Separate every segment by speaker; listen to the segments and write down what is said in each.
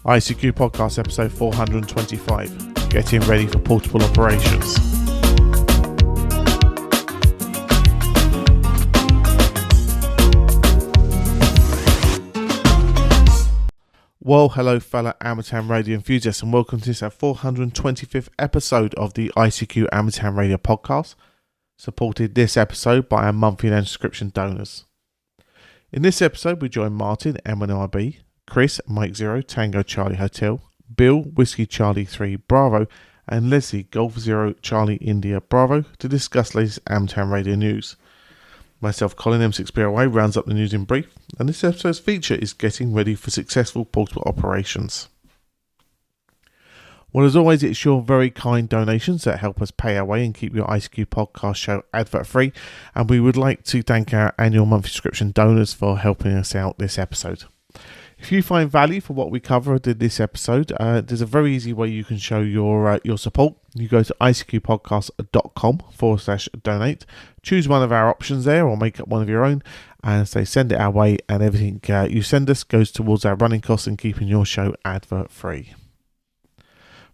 Speaker 1: ICQ Podcast episode 425, getting ready for portable operations. Well, hello fellow amateur radio enthusiasts, and welcome to this 425th episode of the ICQ Amateur Radio Podcast, supported this episode by our monthly and subscription donors. In this episode we join Martin M1MRB, Chris Mike Zero Tango Charlie Hotel, Bill Whiskey Charlie 3 Bravo, and Leslie Golf Zero Charlie India Bravo to discuss latest amateur radio news. Myself, Colin M6BOA, rounds up the news in brief, and this episode's feature is getting ready for successful portable operations. Well, as always, it's your very kind donations that help us pay our way and keep your ICQ podcast show advert free, and we would like to thank our annual monthly subscription donors for helping us out this episode. If you find value for what we covered in this episode, there's a very easy way you can show your support. You go to icqpodcast.com/donate, choose one of our options there or make up one of your own, and say send it our way, and everything you send us goes towards our running costs and keeping your show advert free.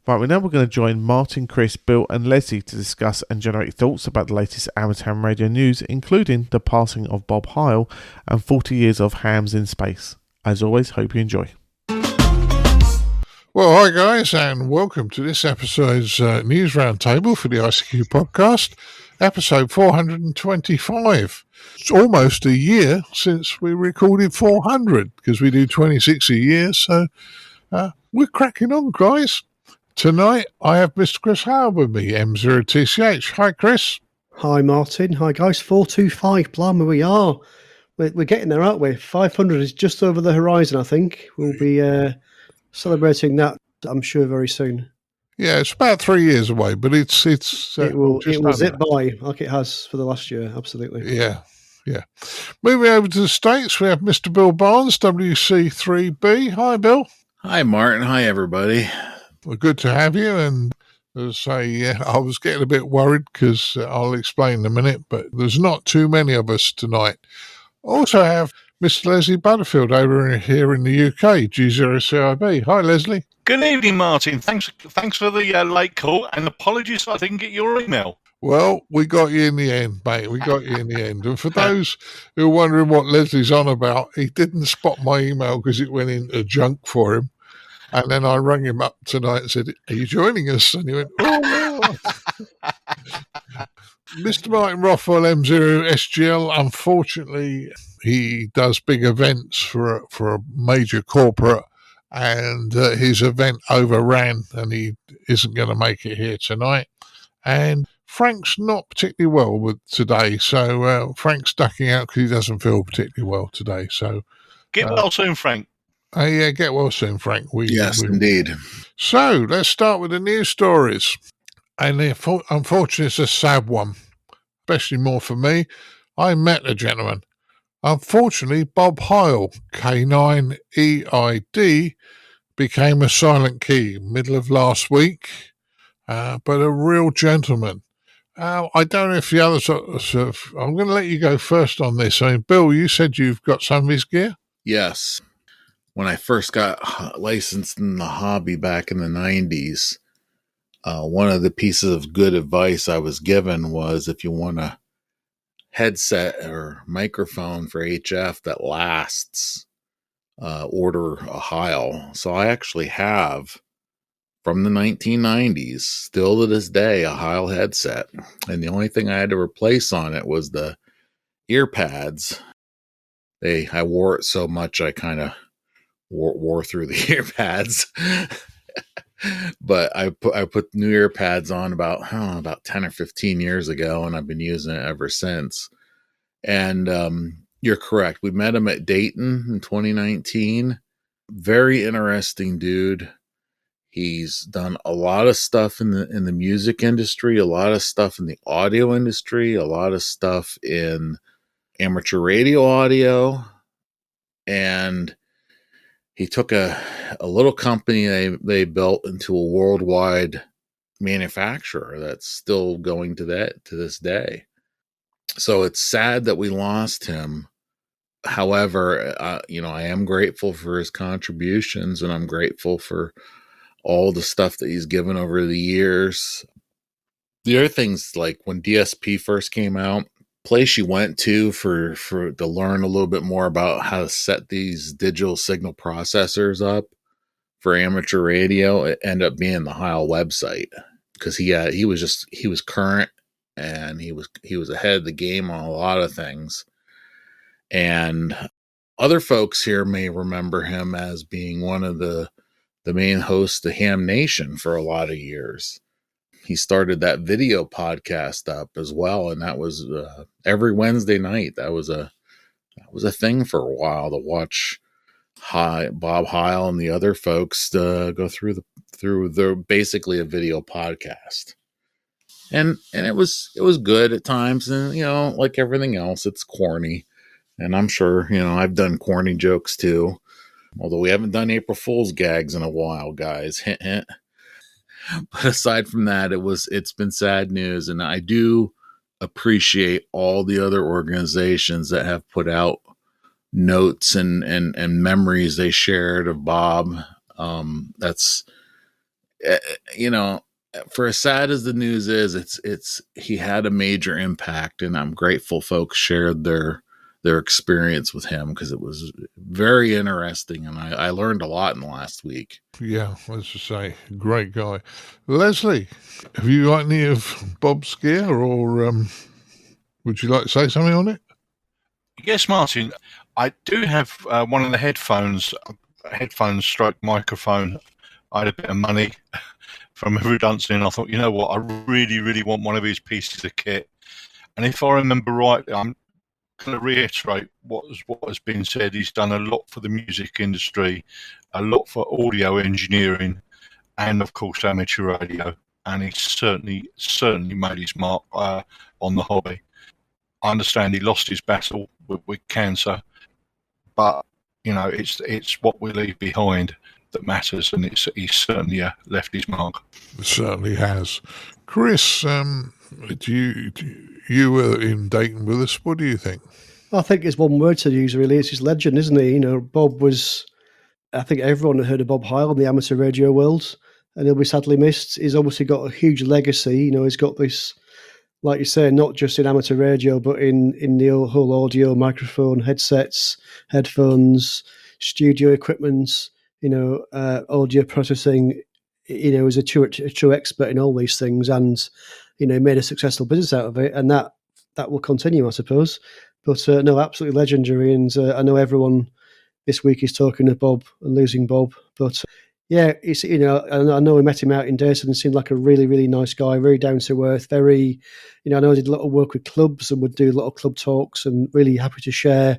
Speaker 1: Right, we're going to join Martin, Chris, Bill and Leslie to discuss and generate thoughts about the latest amateur radio news, including the passing of Bob Heil and 40 years of hams in space. As always, hope you enjoy.
Speaker 2: Well, hi guys, and welcome to this episode's News Roundtable for the ICQ podcast, episode 425. It's almost a year since we recorded 400, because we do 26 a year, so we're cracking on, guys. Tonight, I have Mr. Chris Heil with me, M0TCH. Hi, Chris.
Speaker 3: Hi, Martin. Hi, guys. 425, blimey, we are. We're getting there, aren't we? 500 is just over the horizon, I think. We'll be celebrating that, I'm sure, very soon.
Speaker 2: Yeah, it's about 3 years away, but it
Speaker 3: will zip by like it has for the last year, absolutely.
Speaker 2: Yeah. Moving over to the States, we have Mr. Bill Barnes, WC3B. Hi, Bill.
Speaker 4: Hi, Martin. Hi, everybody.
Speaker 2: Well, good to have you, and as I say, I was getting a bit worried because I'll explain in a minute, but there's not too many of us tonight. Also have Mr. Leslie Butterfields over here in the UK, G0CIB. Hi, Leslie.
Speaker 5: Good evening, Martin. Thanks for the late call, and apologies I didn't get your email.
Speaker 2: Well, we got you in the end, mate. We got you in the end. And for those who are wondering what Leslie's on about, he didn't spot my email because it went into junk for him. And then I rang him up tonight and said, "Are you joining us?" And he went, "Oh, no." Mr. Martin Rothwell M0 SGL, unfortunately, he does big events for a major corporate, and his event overran, and he isn't going to make it here tonight. And Frank's not particularly well today, so Frank's ducking out because he doesn't feel particularly well today. So
Speaker 5: get well soon, Frank.
Speaker 2: Yeah, get well soon, Frank.
Speaker 4: Yes, indeed.
Speaker 2: So let's start with the news stories. And unfortunately, it's a sad one, especially more for me. I met the gentleman. Unfortunately, Bob Heil, K9EID, became a silent key middle of last week, but a real gentleman. I don't know if the others I'm going to let you go first on this. I mean, Bill, you said you've got some of his gear?
Speaker 4: Yes. When I first got licensed in the hobby back in the 90s, one of the pieces of good advice I was given was if you want a headset or microphone for HF that lasts, order a Heil. So I actually have, from the 1990s, still to this day, a Heil headset. And the only thing I had to replace on it was the ear pads. I wore it so much I kind of wore through the ear pads. But I put new ear pads on about 10 or 15 years ago, and I've been using it ever since. And you're correct. We met him at Dayton in 2019. Very interesting dude. He's done a lot of stuff in the music industry, a lot of stuff in the audio industry, a lot of stuff in amateur radio audio, and he took a little company they built into a worldwide manufacturer that's still going to this day. So it's sad that we lost him. However, I am grateful for his contributions, and I'm grateful for all the stuff that he's given over the years. The other things, like when DSP first came out, place you went to for to learn a little bit more about how to set these digital signal processors up for amateur radio, it ended up being the Heil website, because he was current, and he was ahead of the game on a lot of things. And other folks here may remember him as being one of the main hosts of Ham Nation for a lot of years. He started that video podcast up as well, and that was every Wednesday night. That was a thing for a while, to watch Bob Heil and the other folks go through the basically a video podcast. And it was good at times, and like everything else, it's corny. And I'm sure, I've done corny jokes too. Although we haven't done April Fool's gags in a while, guys. Hint, hint. But aside from that, it's been sad news. And I do appreciate all the other organizations that have put out notes and memories they shared of Bob. That's, for as sad as the news is, he had a major impact, and I'm grateful folks shared their experience with him, because it was very interesting, and I learned a lot in the last week.
Speaker 2: Yeah, as I say, great guy. Leslie, have you got any of Bob's gear, or would you like to say something on it?
Speaker 5: Yes, Martin. I do have one of the headphones stroke microphone. I had a bit of money from a redundancy, and I thought, you know what, I really, really want one of his pieces of kit. And if I remember right, I'm going to reiterate what has been said. He's done a lot for the music industry, a lot for audio engineering, and of course amateur radio. And he's certainly made his mark on the hobby. I understand he lost his battle with cancer, but it's what we leave behind that matters, and he's certainly left his mark.
Speaker 2: It certainly has. Chris, you were in Dayton with us. What do you think?
Speaker 3: I think it's one word to use, really. It's his legend, isn't he? Bob was, I think everyone had heard of Bob Heil in the amateur radio world, and he'll be sadly missed. He's obviously got a huge legacy. He's got this, like you say, not just in amateur radio, but in the whole audio, microphone, headsets, headphones, studio equipment, audio processing. Is a true expert in all these things, and made a successful business out of it, and that will continue, I suppose. But no, absolutely legendary, and I know everyone this week is talking of Bob and losing Bob. But yeah, it's I know we met him out in Dayton and seemed like a really, really nice guy, very down to earth, very, I know he did a lot of work with clubs and would do a lot of club talks, and really happy to share,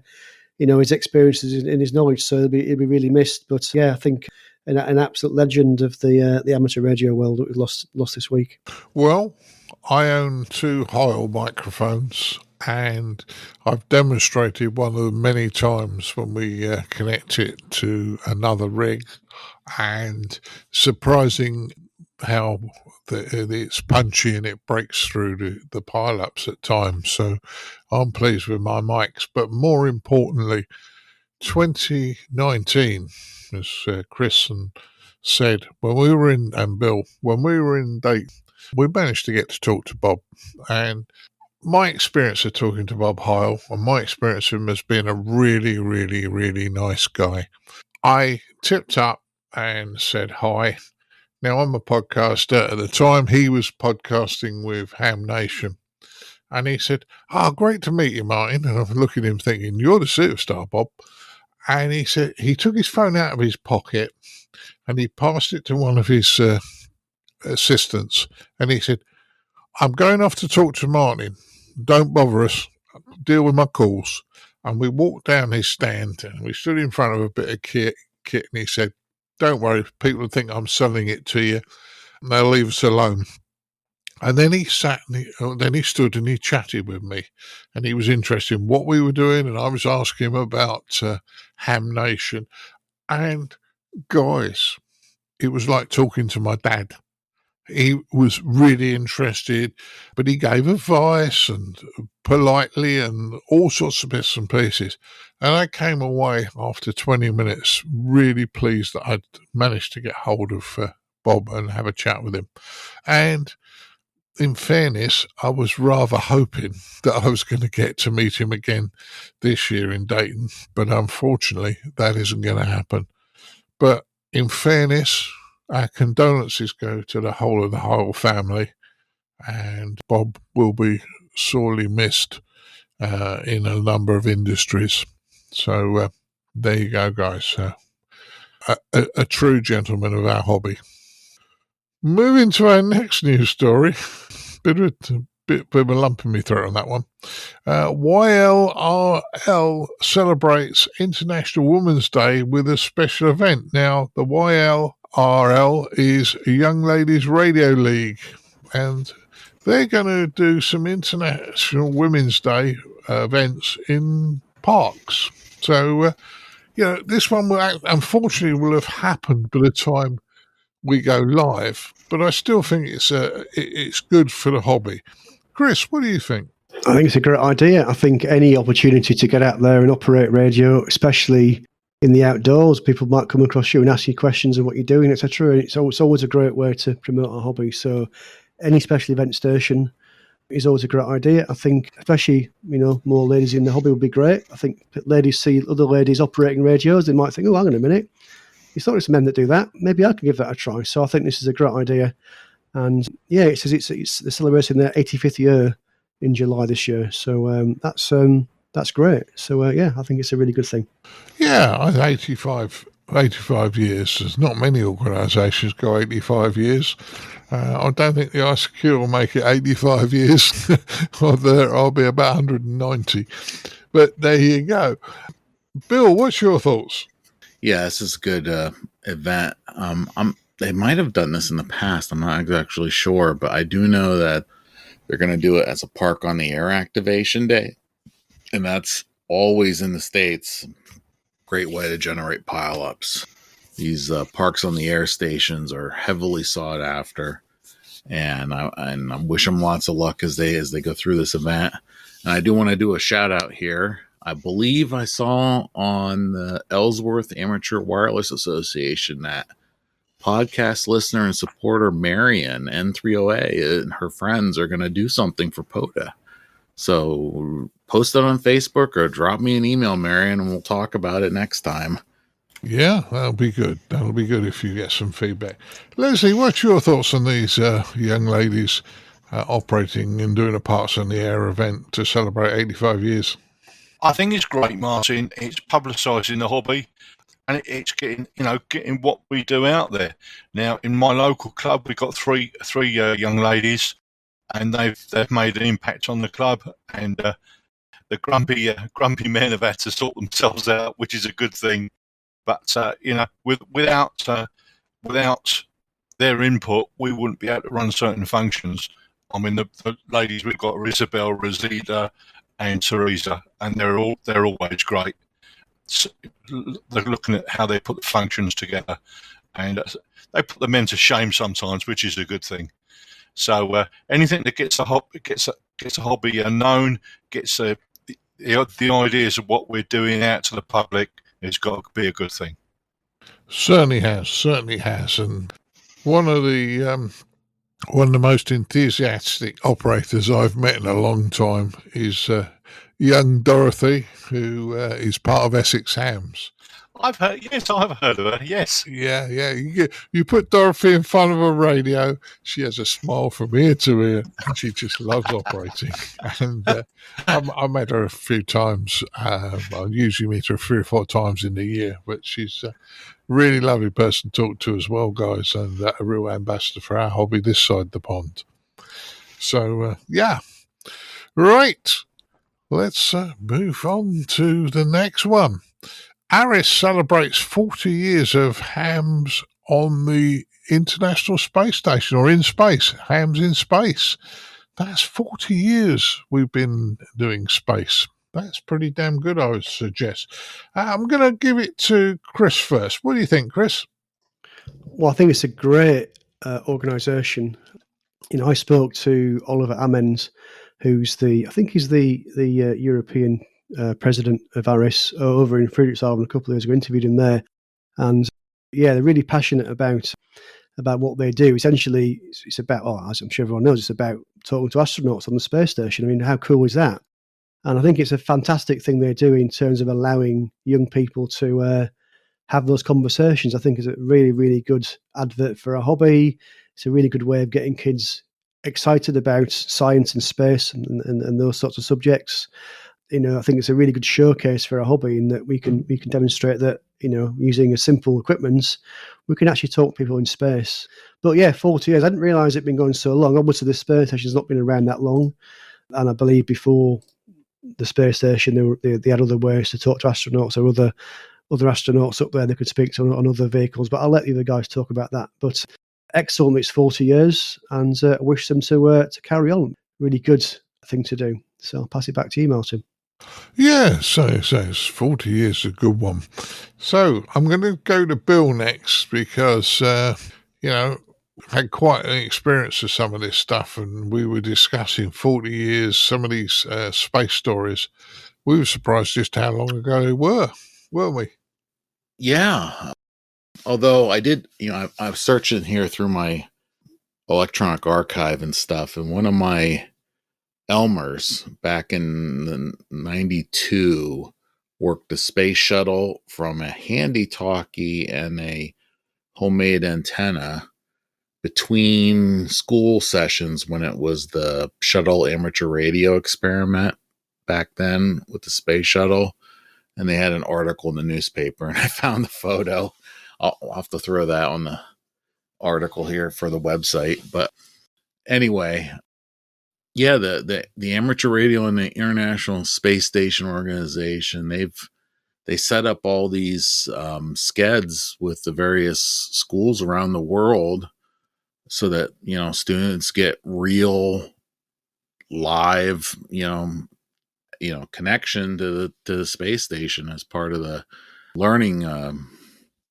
Speaker 3: his experiences and his knowledge. So he'll be really missed. But yeah, I think an absolute legend of the amateur radio world that we've lost this week.
Speaker 2: Well, I own 2 Heil microphones, and I've demonstrated one of them many times when we connect it to another rig, and surprising how it's punchy and it breaks through the pile-ups at times. So I'm pleased with my mics. But more importantly, 2019, as Chris said, when we were in Dayton, we managed to get to talk to Bob. And my experience of talking to Bob Heil, and my experience of him as being a really, really, really nice guy, I tipped up and said hi. Now, I'm a podcaster. At the time, he was podcasting with Ham Nation. And he said, great to meet you, Martin. And I'm looking at him thinking, you're the superstar, Bob. And he said, he took his phone out of his pocket and he passed it to one of his assistants. And he said, I'm going off to talk to Martin. Don't bother us. Deal with my calls. And we walked down his stand and we stood in front of a bit of kit. And he said, don't worry, people think I'm selling it to you, and they'll leave us alone. And then he stood and he chatted with me, and he was interested in what we were doing, and I was asking him about Ham Nation. And guys, it was like talking to my dad. he was really interested, but he gave advice and politely and all sorts of bits and pieces. And I came away after 20 minutes really pleased that I'd managed to get hold of Bob and have a chat with him. And in fairness, I was rather hoping that I was going to get to meet him again this year in Dayton, but unfortunately that isn't going to happen. But in fairness, our condolences go to the whole of the Heil family, and Bob will be sorely missed in a number of industries. So there you go, guys. A true gentleman of our hobby. Moving to our next news story. Bit of a lump in my throat on that one. YLRL celebrates International Women's Day with a special event. Now, the YLRL is a Young Ladies Radio League, and they're going to do some International Women's Day events in parks. So, this one will unfortunately will have happened by the time we go live, but I still think it's good for the hobby. Chris, what do you think?
Speaker 3: I think it's a great idea. I think any opportunity to get out there and operate radio, especially in the outdoors, people might come across you and ask you questions of what you're doing, etc. And it's always a great way to promote our hobby. So any special event station is always a great idea. I think especially, more ladies in the hobby would be great. I think ladies see other ladies operating radios, they might think, oh, hang on a minute, it's not just men that do that. Maybe I can give that a try. So I think this is a great idea. And yeah, it says it's they're celebrating their 85th year in July this year. So that's great. So I think it's a really good thing.
Speaker 2: Yeah, 85 years. There's not many organisations go 85 years. I don't think the ICQ will make it 85 years. I'll be about 190. But there you go. Bill, what's your thoughts?
Speaker 4: Yeah, this is a good event. They might have done this in the past. I'm not actually sure, but I do know that they're going to do it as a Park on the Air activation day. And that's always in the States. Great way to generate pileups. These Parks on the Air stations are heavily sought after. And I wish them lots of luck as they go through this event. And I do want to do a shout out here. I believe I saw on the Ellsworth Amateur Wireless Association that podcast listener and supporter Marion N3OA and her friends are going to do something for POTA. So post it on Facebook or drop me an email, Marion, and we'll talk about it next time.
Speaker 2: Yeah, that'll be good. That'll be good if you get some feedback. Leslie, what's your thoughts on these young ladies operating and doing a Parks on the Air event to celebrate 85 years?
Speaker 5: I think it's great, Martin. It's publicising the hobby, and it's getting what we do out there. Now, in my local club, we've got three young ladies, and they've made an impact on the club. And the grumpy men have had to sort themselves out, which is a good thing. But without their input, we wouldn't be able to run certain functions. I mean, the ladies we've got are Isabel, Rosita, and Teresa, and they're always great. So they're looking at how they put the functions together, and they put the men to shame sometimes, which is a good thing. So anything that gets a hobby known, gets the ideas of what we're doing out to the public, has got to be a good thing.
Speaker 2: Certainly has, and one of the most enthusiastic operators I've met in a long time is young Dorothy, who is part of Essex Hams.
Speaker 5: I've heard of her. Yes.
Speaker 2: Yeah. You put Dorothy in front of a radio, she has a smile from ear to ear, and she just loves operating. And I met her a few times. I usually meet her 3 or 4 times in the year, but she's a really lovely person to talk to as well, guys, and a real ambassador for our hobby this side of the pond. So, yeah. Right. Let's move on to the next one. Aris celebrates 40 years of hams on the International Space Station, or in space, hams in space. That's 40 years we've been doing space. That's pretty damn good, I would suggest. I'm going to give it to Chris first. What do you think, Chris?
Speaker 3: Well, I think it's a great organisation. I spoke to Oliver Amends, who's I think he's the European president of ARIS over in Friedrichshafen a couple of years ago. Interviewed him there, and they're really passionate about what they do. Essentially, it's about, as I'm sure everyone knows, it's about talking to astronauts on the space station. I mean, how cool is that? And I think it's a fantastic thing they do in terms of allowing young people to have those conversations. I think it's a really, really good advert for a hobby. It's a really good way of getting kids excited about science and space and those sorts of subjects. I think it's a really good showcase for a hobby in that we can demonstrate that, using a simple equipment, we can actually talk to people in space. But 40 years, I didn't realise it'd been going so long. Obviously, the space station's not been around that long. And I believe before the space station, they had other ways to talk to astronauts or other astronauts up there they could speak to on other vehicles. But I'll let the other guys talk about that. But excellent, it's 40 years, and I wish them to carry on. Really good thing to do. So I'll pass it back to you, Martin.
Speaker 2: Yeah, so it's 40 years is a good one. So I'm going to go to Bill next because, I've had quite an experience of some of this stuff, and we were discussing 40 years, some of these space stories. We were surprised just how long ago they were, weren't we?
Speaker 4: Yeah. Although I did, I was searching here through my electronic archive and stuff, and one of my Elmers back in 92 worked a space shuttle from a handy-talkie and a homemade antenna between school sessions when it was the shuttle amateur radio experiment back then with the space shuttle. And they had an article in the newspaper, and I found the photo. I'll have to throw that on the article here for the website. But anyway, yeah, the amateur radio and the International Space Station Organization, they set up all these skeds with the various schools around the world so that, students get real live, connection to the space station as part of the learning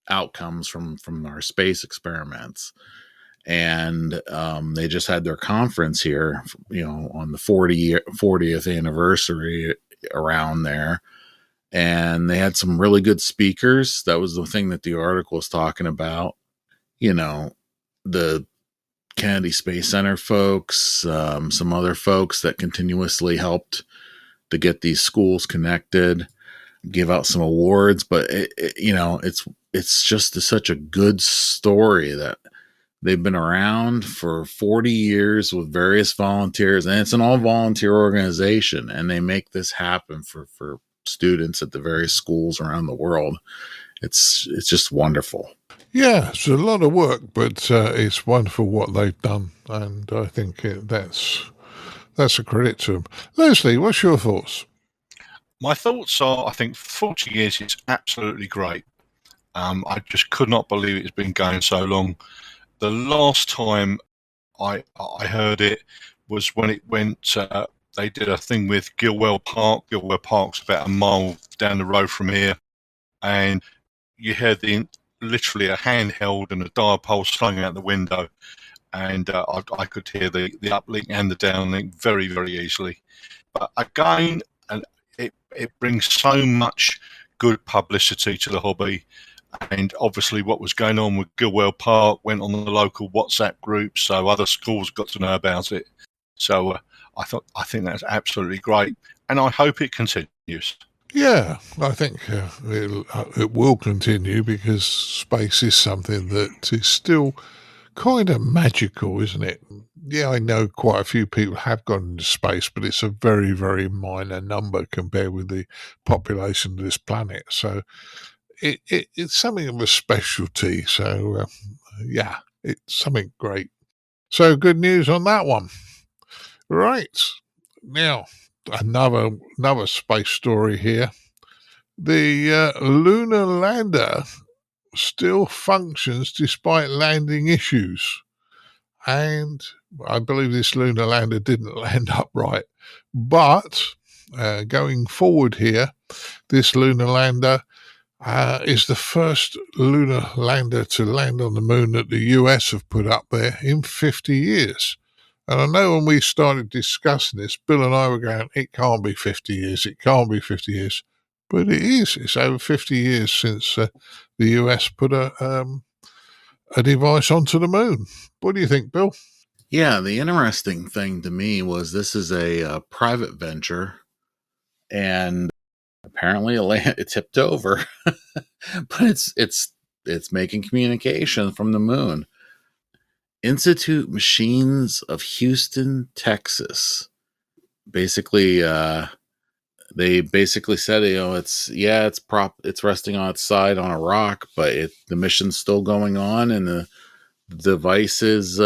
Speaker 4: outcomes from our space experiments. And they just had their conference here, on the 40th anniversary around there. And they had some really good speakers. That was the thing that the article was talking about. The Kennedy Space Center folks, some other folks that continuously helped to get these schools connected, give out some awards. But it's just such a good story that they've been around for 40 years with various volunteers, and it's an all-volunteer organization, and they make this happen for students at the various schools around the world. It's just wonderful.
Speaker 2: Yeah, it's a lot of work, but it's wonderful what they've done, and I think that's a credit to them. Leslie, what's your thoughts?
Speaker 5: My thoughts are, I think 40 years is absolutely great. I just could not believe it's been going so long. The last time I heard it was when it went, they did a thing with Gilwell Park. Gilwell Park's about a mile down the road from here. And you had literally a handheld and a dipole slung out the window. And I could hear the uplink and the downlink very, very easily. But again, and it brings so much good publicity to the hobby. And obviously what was going on with Gilwell Park went on the local WhatsApp group, so other schools got to know about it. So I think that's absolutely great, and I hope it continues.
Speaker 2: Yeah, I think it will continue because space is something that is still kind of magical, isn't it? Yeah, I know quite a few people have gone into space, but it's a very, very minor number compared with the population of this planet. So it's something of a specialty. So, yeah, it's something great. So good news on that one. Right. Now, another space story here. The lunar lander still functions despite landing issues. And I believe this lunar lander didn't land upright. But going forward here, this lunar lander is the first lunar lander to land on the moon that the US have put up there in 50 years. And I know when we started discussing this, Bill and I were going, it can't be 50 years, it can't be 50 years. But it is. It's over 50 years since the US put a device onto the moon. What do you think, Bill?
Speaker 4: Yeah, the interesting thing to me was this is a private venture, and apparently it tipped over, but it's making communication from the moon. Institute Machines of Houston, Texas. Basically, they basically said, it's resting on its side on a rock, but the mission's still going on, and the device is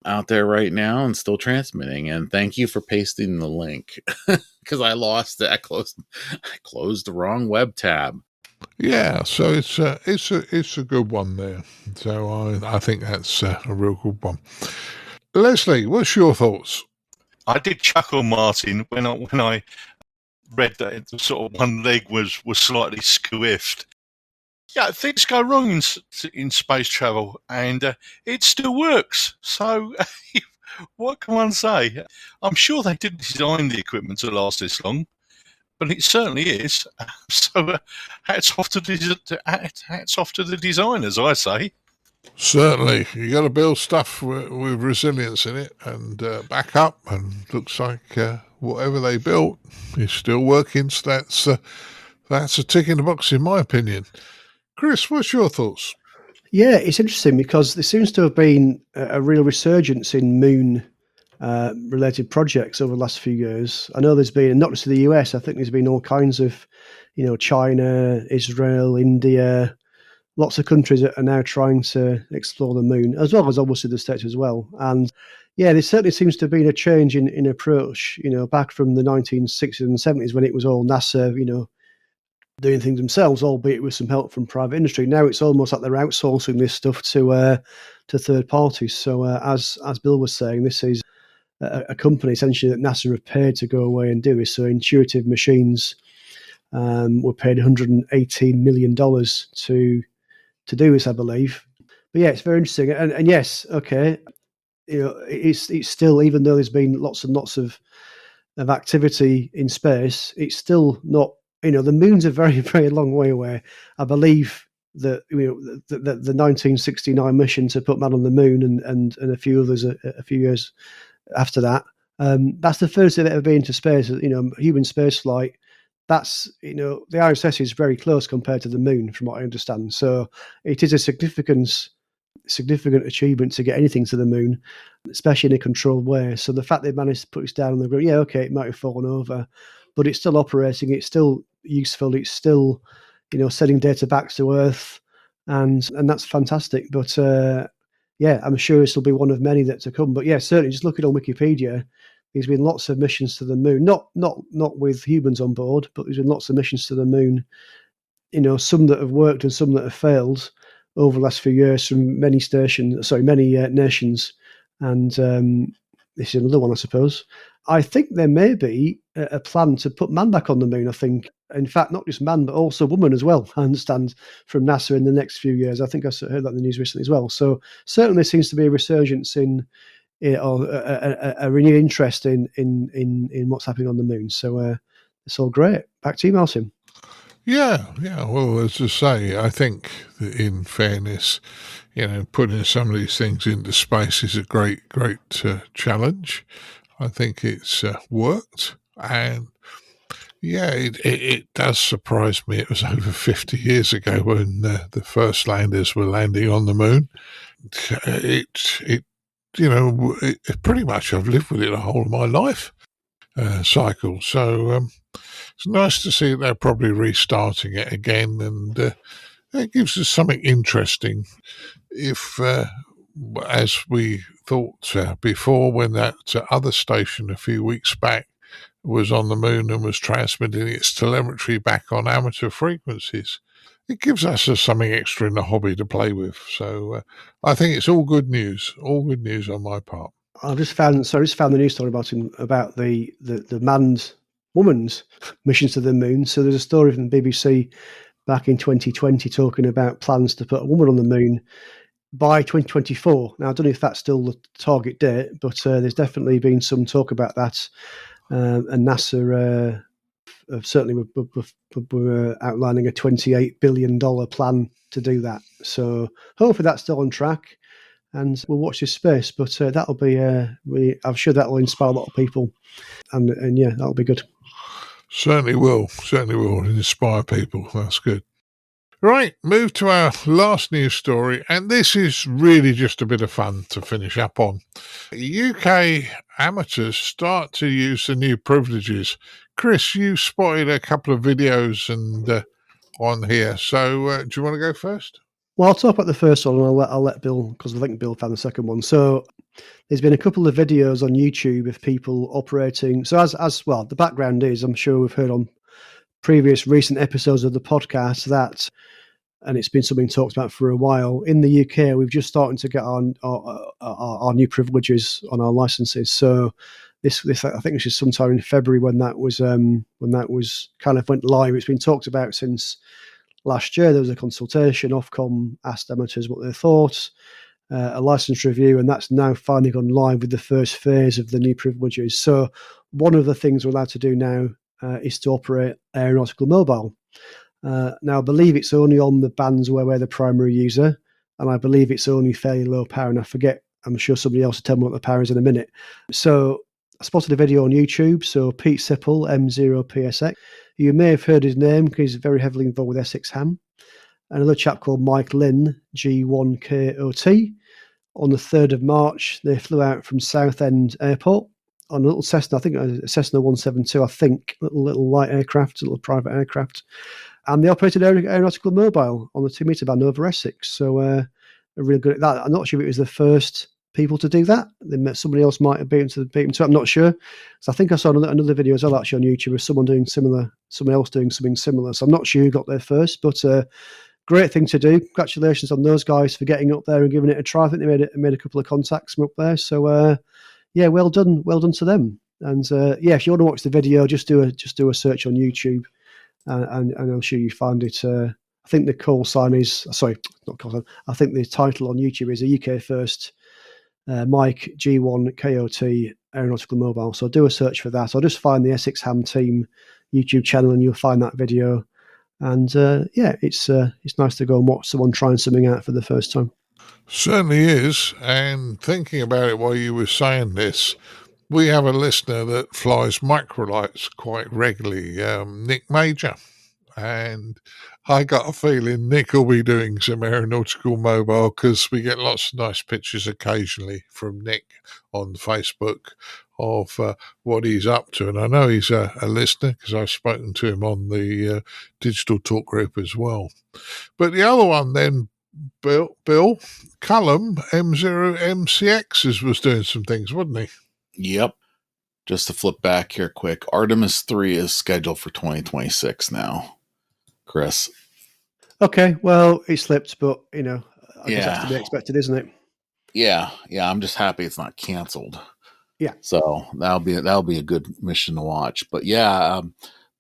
Speaker 4: out there right now and still transmitting. And thank you for pasting the link because I lost it. I closed the wrong web tab.
Speaker 2: Yeah, so it's a good one there. So I think that's a real good one. Leslie, what's your thoughts?
Speaker 5: I did chuckle, Martin, when I read that sort of one leg was slightly squiffed. Yeah, things go wrong in space travel, and it still works. So, what can one say? I'm sure they didn't design the equipment to last this long, but it certainly is. So, hats off to the designers, I say.
Speaker 2: Certainly, you got to build stuff with resilience in it and back up. And looks like whatever they built is still working. So that's a tick in the box, in my opinion. Chris, what's your thoughts?
Speaker 3: Yeah, it's interesting because there seems to have been a real resurgence in moon related projects over the last few years. I know there's been, not just in the US, I think there's been all kinds of, China, Israel, India, lots of countries that are now trying to explore the moon, as well as obviously the States as well. And yeah, there certainly seems to have been a change in approach, back from the 1960s and 70s when it was all NASA, doing things themselves, albeit with some help from private industry. Now it's almost like they're outsourcing this stuff to third parties. So as Bill was saying, this is a company essentially that NASA have paid to go away and do this. So Intuitive Machines were paid $118 million to do this, I believe. But yeah, it's very interesting. And yes, okay, it's still, even though there's been lots and lots of activity in space, it's still not. The moon's a very, very long way away. I believe that the 1969 mission to put man on the moon and a few others a few years after that. That's the first thing that ever been into space. Human space flight. That's the ISS is very close compared to the moon, from what I understand. So it is a significant achievement to get anything to the moon, especially in a controlled way. So the fact they managed to put us down on the ground, yeah, okay, it might have fallen over, but it's still operating. It's still useful. It's still, sending data back to Earth, and that's fantastic. But yeah, I'm sure this will be one of many that to come. But yeah, certainly, just looking on Wikipedia, there's been lots of missions to the moon. Not with humans on board, but there's been lots of missions to the moon. Some that have worked and some that have failed over the last few years from many nations, and this is another one, I suppose. I think there may be a plan to put man back on the moon. I think, in fact, not just man, but also woman as well. I understand from NASA in the next few years. I think I heard that in the news recently as well. So certainly there seems to be a resurgence or a renewed interest in what's happening on the moon. So it's all great. Back to you, Martin.
Speaker 2: Yeah. Well, as I say, I think that in fairness, putting some of these things into space is a great challenge. I think it's worked, and yeah, it does surprise me. It was over 50 years ago when the first landers were landing on the moon. It pretty much I've lived with it the whole of my life cycle. So it's nice to see they're probably restarting it again, and it gives us something interesting. If, as we thought before, when that other station a few weeks back was on the moon and was transmitting its telemetry back on amateur frequencies, it gives us something extra in the hobby to play with. So I think it's all good news on my part.
Speaker 3: I just found the news story about the manned woman's missions to the moon. So there's a story from the BBC back in 2020 talking about plans to put a woman on the moon by 2024. Now, I don't know if that's still the target date, but there's definitely been some talk about that. And NASA certainly we're outlining a $28 billion plan to do that. So hopefully that's still on track, and we'll watch this space. But that'll be I'm sure that will inspire a lot of people, and yeah, that'll be good.
Speaker 2: Certainly will inspire people. That's good. Right, move to our last news story, and this is really just a bit of fun to finish up on. UK amateurs start to use the new privileges. Chris, you spotted a couple of videos and on here, so do you want to go first?
Speaker 3: Well, I'll talk about the first one, and I'll let Bill, because I think Bill found the second one. So there's been a couple of videos on YouTube of people operating. So as well, the background is, I'm sure we've heard on previous recent episodes of the podcast that, and it's been something talked about for a while, in the UK, we've just started to get our new privileges on our licenses. So this I think this is sometime in February when that was kind of went live. It's been talked about since last year. There was a consultation. Ofcom asked amateurs what they thought, a license review, and that's now finally gone live with the first phase of the new privileges. So one of the things we're allowed to do now is to operate aeronautical mobile. Now, I believe it's only on the bands where we're the primary user, and I believe it's only fairly low power, and I forget, I'm sure somebody else will tell me what the power is in a minute. So I spotted a video on YouTube, so Pete Sipple, M0PSX. You may have heard his name because he's very heavily involved with Essex Ham. Another chap called Mike Lynn, G1KOT. On the 3rd of March, they flew out from Southend Airport on a little Cessna, I think a Cessna 172, I think, little light aircraft, a little private aircraft. And they operated aeronautical mobile on the 2-meter band over Essex. So really good at that. I'm not sure if it was the first people to do that. Somebody else might have beaten to it. I'm not sure. So I think I saw another video as well actually on YouTube of someone else doing something similar. So I'm not sure who got there first, but great thing to do. Congratulations on those guys for getting up there and giving it a try. I think they made a couple of contacts from up there. So yeah, well done to them. And yeah, if you want to watch the video, just do a search on YouTube. And I'm sure you find it. I think the call sign is not call sign. I think the title on YouTube is a UK first Mike G1KOT aeronautical mobile. So do a search for that. I'll just find the Essex Ham Team YouTube channel, and you'll find that video. And yeah, it's nice to go and watch someone trying something out for the first time.
Speaker 2: Certainly is. And thinking about it while you were saying this, we have a listener that flies microlights quite regularly, Nick Major. And I got a feeling Nick will be doing some aeronautical mobile because we get lots of nice pictures occasionally from Nick on Facebook of what he's up to. And I know he's a listener because I've spoken to him on the digital talk group as well. But the other one then, Bill, Colin M0MCX was doing some things, wasn't he?
Speaker 4: Yep. Just to flip back here quick, Artemis 3 is scheduled for 2026 now, Chris.
Speaker 3: Okay, well, it slipped, but, I guess that's to be expected, isn't it?
Speaker 4: Yeah, I'm just happy it's not canceled.
Speaker 3: Yeah.
Speaker 4: So that'll be a good mission to watch. But yeah,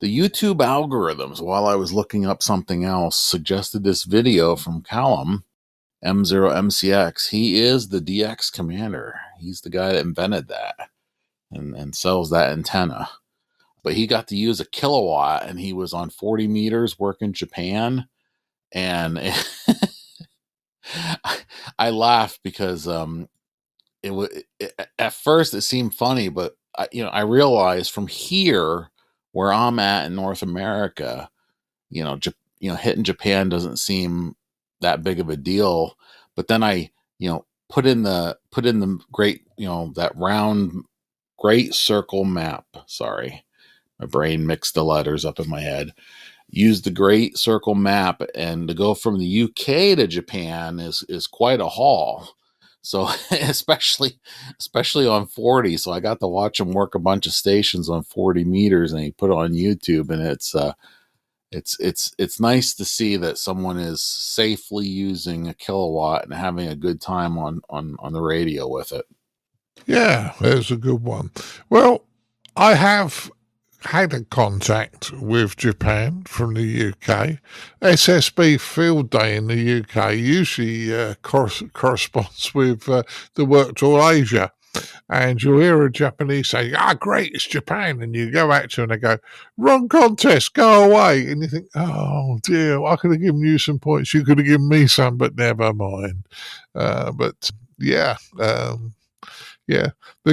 Speaker 4: the YouTube algorithms, while I was looking up something else, suggested this video from Colin M0MCX. He is the DX commander. He's the guy that invented that and sells that antenna. But he got to use a kilowatt, and he was on 40 meters working Japan. And I laughed because at first it seemed funny, but I realized from here where I'm at in North America, hitting Japan doesn't seem that big of a deal. But then I put in the great that round great circle map. Sorry, my brain mixed the letters up in my head. Use the great circle map, and to go from the UK to Japan is quite a haul. So especially on 40. So I got to watch him work a bunch of stations on 40 meters, and he put it on YouTube, and it's nice to see that someone is safely using a kilowatt and having a good time on the radio with it.
Speaker 2: Yeah, there's a good one. Well, I have had a contact with Japan from the UK. SSB Field Day in the UK usually corresponds with the Work to Asia. And you'll hear a Japanese say, great, it's Japan. And you go out to them and they go, wrong contest, go away. And you think, oh dear, I could have given you some points. You could have given me some, but never mind. Yeah, the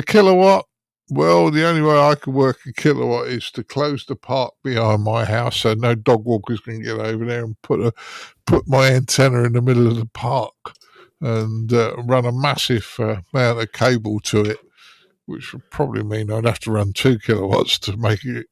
Speaker 2: kilowatt. Well, the only way I could work a kilowatt is to close the park behind my house so no dog walkers can get over there and put my antenna in the middle of the park and run a massive amount of cable to it, which would probably mean I'd have to run 2 kilowatts to make it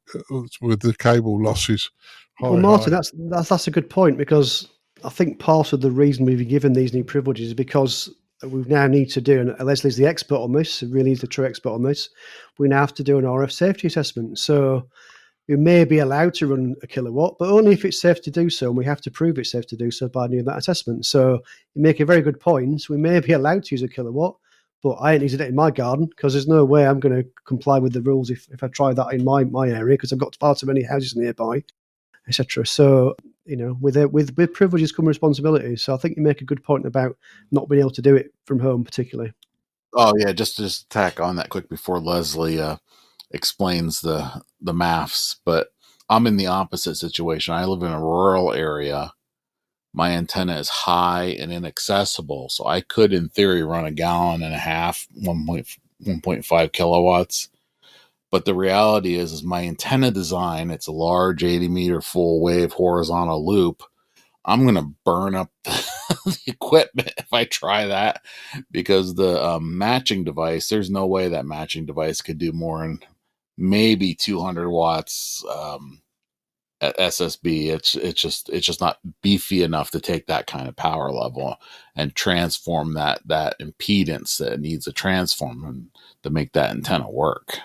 Speaker 2: with the cable losses.
Speaker 3: Well, Martin, that's a good point, because I think part of the reason we've been given these new privileges is because we now need to do, and Leslie's the expert on this, really is the true expert on this, we now have to do an RF safety assessment. So we may be allowed to run a kilowatt, but only if it's safe to do so, and we have to prove it's safe to do so by doing that assessment. So you make a very good point. We may be allowed to use a kilowatt, but I ain't using it in my garden, because there's no way I'm going to comply with the rules if I try that in my area, because I've got far too many houses nearby, etc. So, with privileges come responsibilities. So I think you make a good point about not being able to do it from home, particularly.
Speaker 4: Oh yeah, just tack on that quick before Leslie explains the maths. But I'm in the opposite situation. I live in a rural area. My antenna is high and inaccessible, so I could, in theory, run 1.5 gallons, 1.5 kilowatts. But the reality is my antenna design, it's a large 80-meter full-wave horizontal loop. I'm going to burn up the equipment if I try that, because the matching device, there's no way that matching device could do more than maybe 200 watts at SSB. It's just not beefy enough to take that kind of power level and transform that impedance that needs a transform to make that antenna work.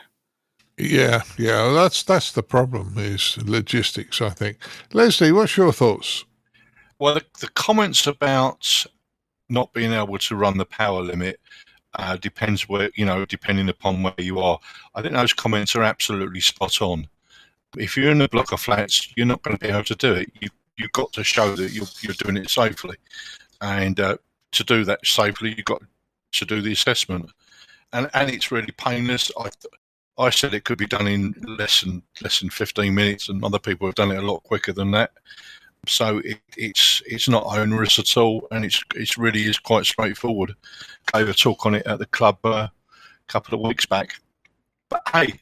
Speaker 2: Yeah, that's the problem, is logistics, I think. Leslie, what's your thoughts?
Speaker 5: Well, the comments about not being able to run the power limit depends depending upon where you are. I think those comments are absolutely spot on. If you're in a block of flats, you're not going to be able to do it. You've got to show that you're doing it safely, and to do that safely, you've got to do the assessment, and it's really painless. I said it could be done in less than 15 minutes, and other people have done it a lot quicker than that. So it's not onerous at all, and it really is quite straightforward. Gave a talk on it at the club a couple of weeks back. But hey,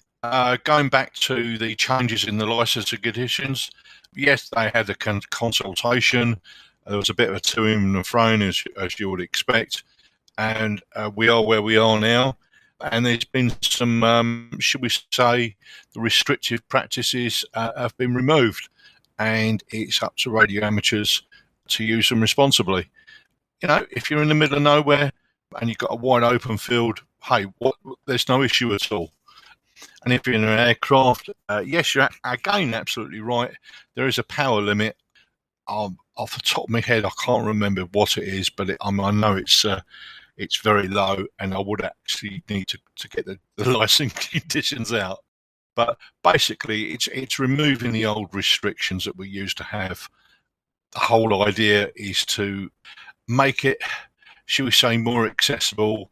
Speaker 5: going back to the changes in the licensing conditions, yes, they had a consultation. There was a bit of a to-ing and fro-ing, as you would expect, and we are where we are now. And there's been some, should we say, the restrictive practices have been removed, and it's up to radio amateurs to use them responsibly. If you're in the middle of nowhere and you've got a wide open field, hey, there's no issue at all. And if you're in an aircraft, yes, you're again absolutely right. There is a power limit. Off the top of my head, I can't remember what it is, but I know it's very low, and I would actually need to get the licensing conditions out. But basically, it's removing the old restrictions that we used to have. The whole idea is to make it, shall we say, more accessible.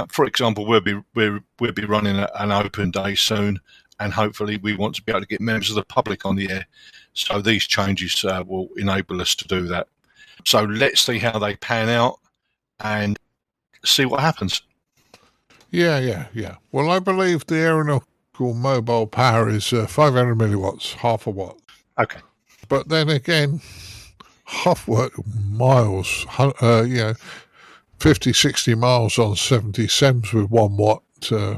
Speaker 5: For example, we'll be running an open day soon, and hopefully we want to be able to get members of the public on the air. So these changes will enable us to do that. So let's see how they pan out and see what happens.
Speaker 2: Yeah. Well, I believe the aeronautical mobile power is 500 milliwatts, half a watt.
Speaker 5: Okay.
Speaker 2: But then again, half watt miles, 50, 60 miles on 70 SEMS with 1 watt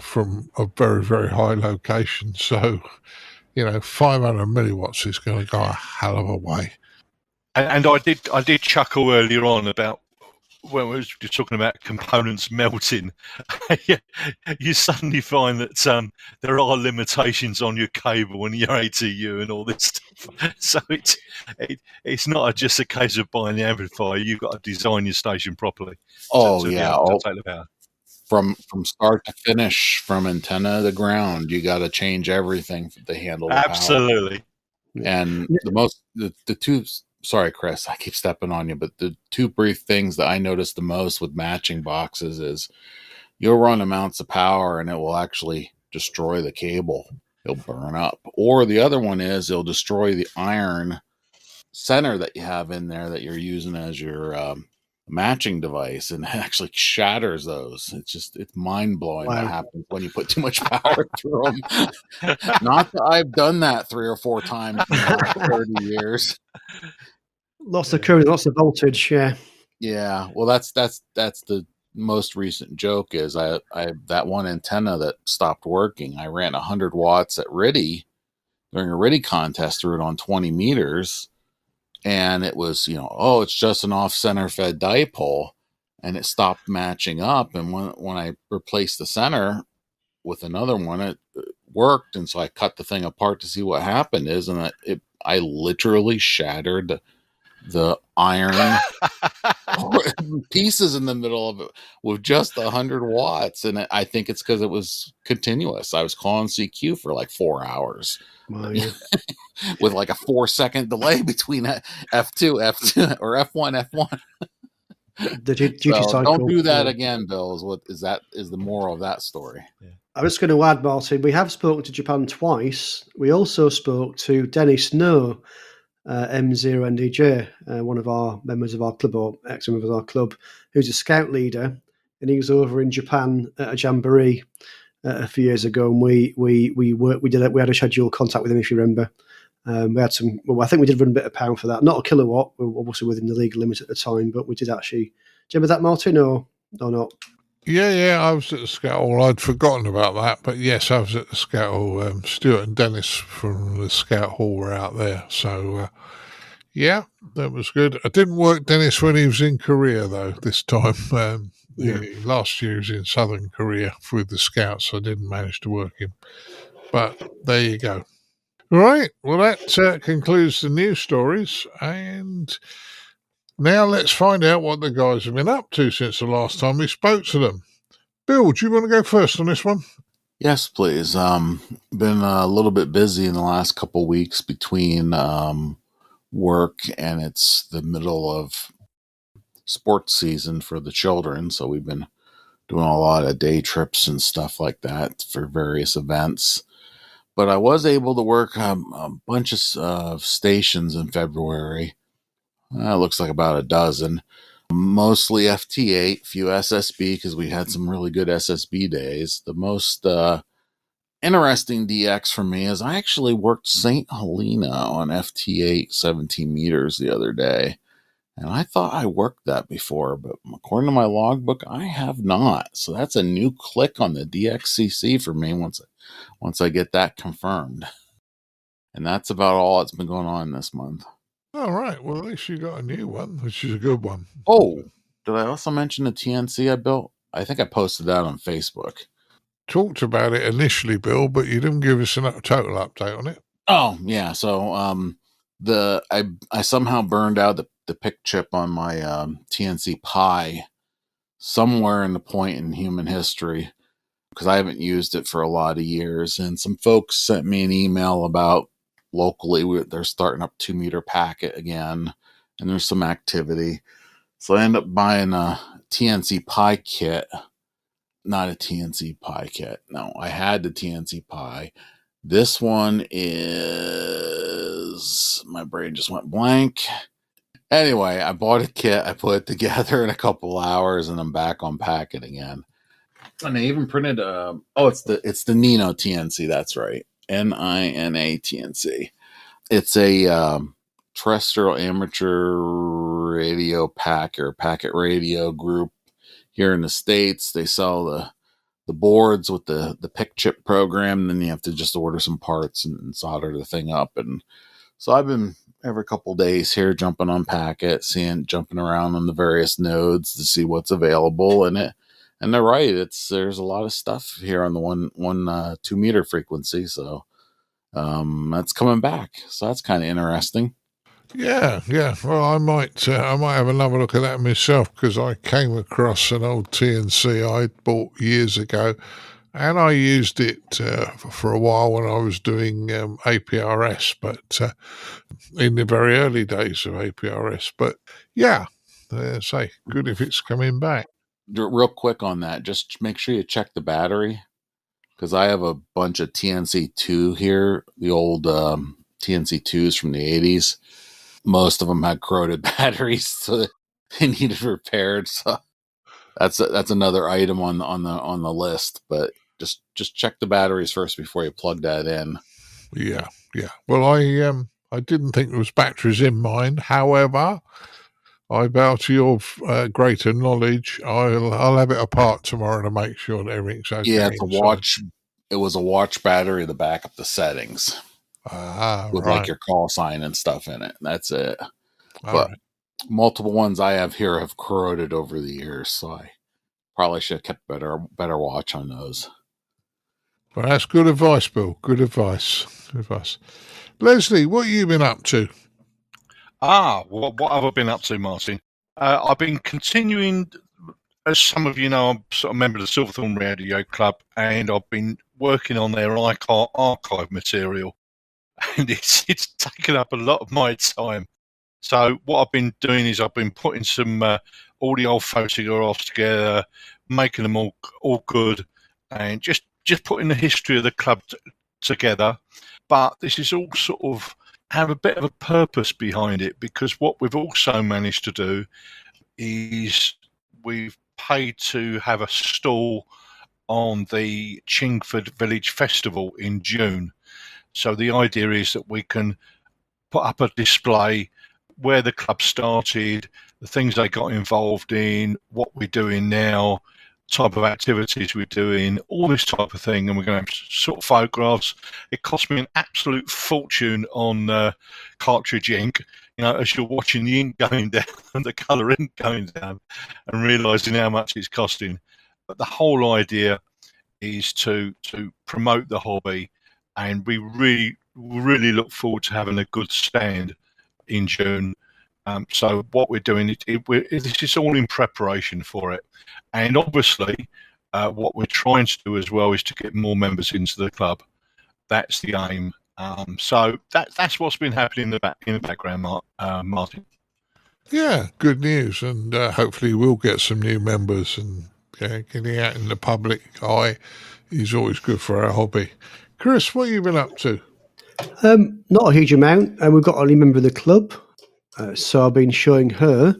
Speaker 2: from a very, very high location. So, 500 milliwatts is going to go a hell of a way.
Speaker 5: And I did chuckle earlier on about when we were talking about components melting. You suddenly find that there are limitations on your cable and your ATU and all this stuff. So it's not just a case of buying the amplifier. You've got to design your station properly.
Speaker 4: Oh,
Speaker 5: to
Speaker 4: yeah.
Speaker 5: to take the power.
Speaker 4: from start to finish, from antenna to ground, you got to change everything to handle the power.
Speaker 5: Absolutely.
Speaker 4: And the two, sorry, Chris, I keep stepping on you, but the two brief things that I noticed the most with matching boxes is you'll run amounts of power and it will actually destroy the cable. It'll burn up. Or the other one is it'll destroy the iron center that you have in there that you're using as your matching device, and it actually shatters those. It's mind-blowing what happens when you put too much power through them. Not that I've done that 3 or 4 times in the last 30 years.
Speaker 3: Lots of current, lots of voltage,
Speaker 4: Yeah, well, that's the most recent joke is I that one antenna that stopped working. I ran 100 watts at RTTY during a RTTY contest through it on 20 meters, and it was it's just an off center fed dipole, and it stopped matching up. And when I replaced the center with another one, it worked, and so I cut the thing apart to see what happened and I literally shattered the iron pieces in the middle of it with just 100 watts. And I think it's because it was continuous. I was calling CQ for like 4 hours.
Speaker 3: Wow, yeah.
Speaker 4: With like a 4-second delay between F2 or F1.
Speaker 3: The duty
Speaker 4: So
Speaker 3: cycle.
Speaker 4: don't do that again, Bill. Is the moral of that story.
Speaker 1: Yeah.
Speaker 3: I was going to add, Martin, we have spoken to Japan twice. We also spoke to Dennis No, M0NDJ, one of our members of our club, or ex-members of our club, who's a scout leader, and he was over in Japan at a jamboree a few years ago, and we had a scheduled contact with him, if you remember. We had some. Well, I think we did run a bit of pound for that. Not a kilowatt. We were obviously within the legal limit at the time, but we did actually. Do you remember that, Martin, or not?
Speaker 2: Yeah, I was at the Scout Hall. I'd forgotten about that, but yes, I was at the Scout Hall. Stuart and Dennis from the Scout Hall were out there, so yeah, that was good. I didn't work Dennis when he was in Korea, though, this time. Last year he was in Southern Korea with the Scouts, so I didn't manage to work him. But there you go. All right, well, that concludes the news stories, and now let's find out what the guys have been up to since the last time we spoke to them. Bill, do you want to go first on this one?
Speaker 4: Yes, please. Been a little bit busy in the last couple of weeks between work, and it's the middle of sports season for the children, so we've been doing a lot of day trips and stuff like that for various events. But I was able to work a bunch of stations in February. It looks like about a dozen. Mostly FT8, few SSB, because we had some really good SSB days. The most interesting DX for me is I actually worked St. Helena on FT8 17 meters the other day. And I thought I worked that before, but according to my logbook, I have not. So that's a new click on the DXCC for me once I get that confirmed. And that's about all that's been going on this month.
Speaker 2: All right. Well, at least you got a new one, which is a good one.
Speaker 4: Oh, did I also mention the TNC I built? I think I posted that on Facebook.
Speaker 2: Talked about it initially, Bill, but you didn't give us a total update on it.
Speaker 4: Oh, yeah. So I somehow burned out the PIC chip on my TNC Pi somewhere in the point in human history, because I haven't used it for a lot of years. And some folks sent me an email about locally they're starting up 2 meter packet again, and there's some activity. So I ended up buying a TNC Pi kit. Not a TNC Pi kit. No, I had the TNC Pi. This one is, my brain just went blank. Anyway, I bought a kit. I put it together in a couple hours, and I'm back on packet again. And I even printed it's the Nino TNC. That's right. NINA TNC. It's a terrestrial amateur radio packet radio group here in the States. They sell the boards with the PIC chip program, and then you have to just order some parts and solder the thing up. And so I've been every couple of days here jumping on packet, jumping around on the various nodes to see what's available. And they're right. There's a lot of stuff here on the one 2 meter frequency. So that's coming back. So that's kind of interesting.
Speaker 2: Yeah. Well, I might have another look at that myself, because I came across an old TNC I bought years ago, and I used it for a while when I was doing APRS, but in the very early days of APRS. But yeah, say good if it's coming back.
Speaker 4: Real quick on that, just make sure you check the battery, because I have a bunch of TNC2 here, the old TNC2s from the 80s. Most of them had corroded batteries, so they needed repaired. So that's another item on the list. But just check the batteries first before you plug that in.
Speaker 2: Yeah. Well, I didn't think there was batteries in mine. However, I bow to your greater knowledge. I'll have it apart tomorrow to make sure that everything's okay.
Speaker 4: Yeah, it's a watch. It was a watch battery to back up the settings with
Speaker 2: right.
Speaker 4: like your call sign and stuff in it. That's it.
Speaker 2: All
Speaker 4: But multiple ones I have here have corroded over the years, so I probably should have kept better watch on those.
Speaker 2: Well, that's good advice, Bill. Good advice. Leslie, what have you been up to?
Speaker 5: What have I been up to, Martin? I've been continuing, as some of you know, I'm sort of a member of the Silverthorne Radio Club, and I've been working on their archive material, and it's taken up a lot of my time. So what I've been doing is I've been putting some all the old photographs together, making them all good, and just putting the history of the club together. But this is all sort of have a bit of a purpose behind it, because what we've also managed to do is we've paid to have a stall on the Chingford Village Festival in June. So the idea is that we can put up a display where the club started, the things they got involved in, what we're doing now, type of activities we're doing, all this type of thing, and we're going to have sort of photographs. It cost me an absolute fortune on cartridge ink, as you're watching the ink going down and the colour ink going down and realising how much it's costing. But the whole idea is to promote the hobby, and we really look forward to having a good stand in June. So what we're doing, this is all in preparation for it. And obviously, what we're trying to do as well is to get more members into the club. That's the aim. So that's what's been happening in the background, Martin.
Speaker 2: Yeah, good news, and hopefully we'll get some new members, and getting out in the public eye is always good for our hobby. Chris, what have you been up to?
Speaker 3: Not a huge amount, and we've got a new member of the club, so I've been showing her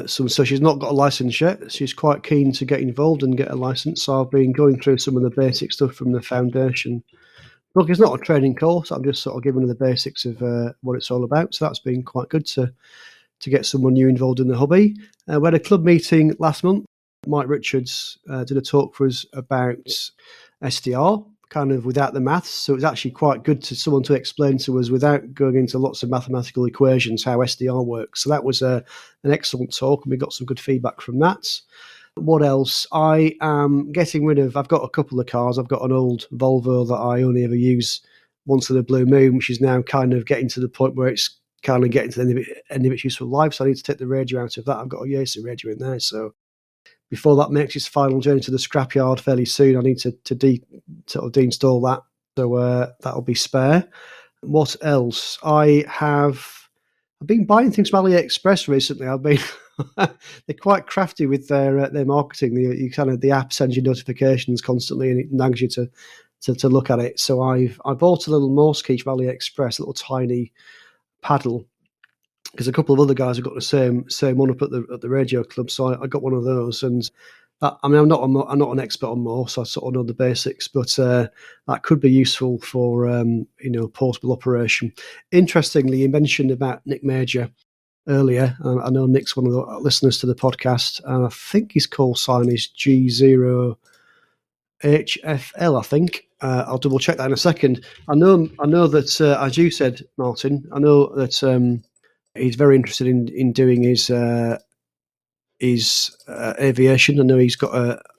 Speaker 3: some. So she's not got a license yet. She's quite keen to get involved and get a license. So I've been going through some of the basic stuff from the foundation. Look, it's not a training course. I'm just sort of giving her the basics of what it's all about. So that's been quite good to get someone new involved in the hobby. We had a club meeting last month. Mike Richards did a talk for us about SDR, kind of without the maths. So it's actually quite good to someone to explain to us without going into lots of mathematical equations how SDR works. So that was an excellent talk, and we got some good feedback from that. What else? I am getting rid of, I've got a couple of cars. I've got an old Volvo that I only ever use once in a blue moon, which is now kind of getting to the point where it's kind of getting to the end of its useful life. So I need to take the radio out of that. I've got a YOTA radio in there. So before that makes its final journey to the scrapyard fairly soon, I need to deinstall that. So that'll be spare. What else? I've been buying things from AliExpress recently. They're quite crafty with their marketing. The app sends you notifications constantly, and it nags you to look at it. So I bought a little Morse key from AliExpress, a little tiny paddle, because a couple of other guys have got the same one up at the radio club. So I got one of those, and I'm not an expert on Morse. I sort of know the basics, but that could be useful for portable operation. Interestingly, you mentioned about Nick Major earlier. I know Nick's one of the listeners to the podcast, and I think his call sign is G0HFL. I think I'll double check that in a second. I know that as you said, Martin, I know that he's very interested in doing his aviation. I know he's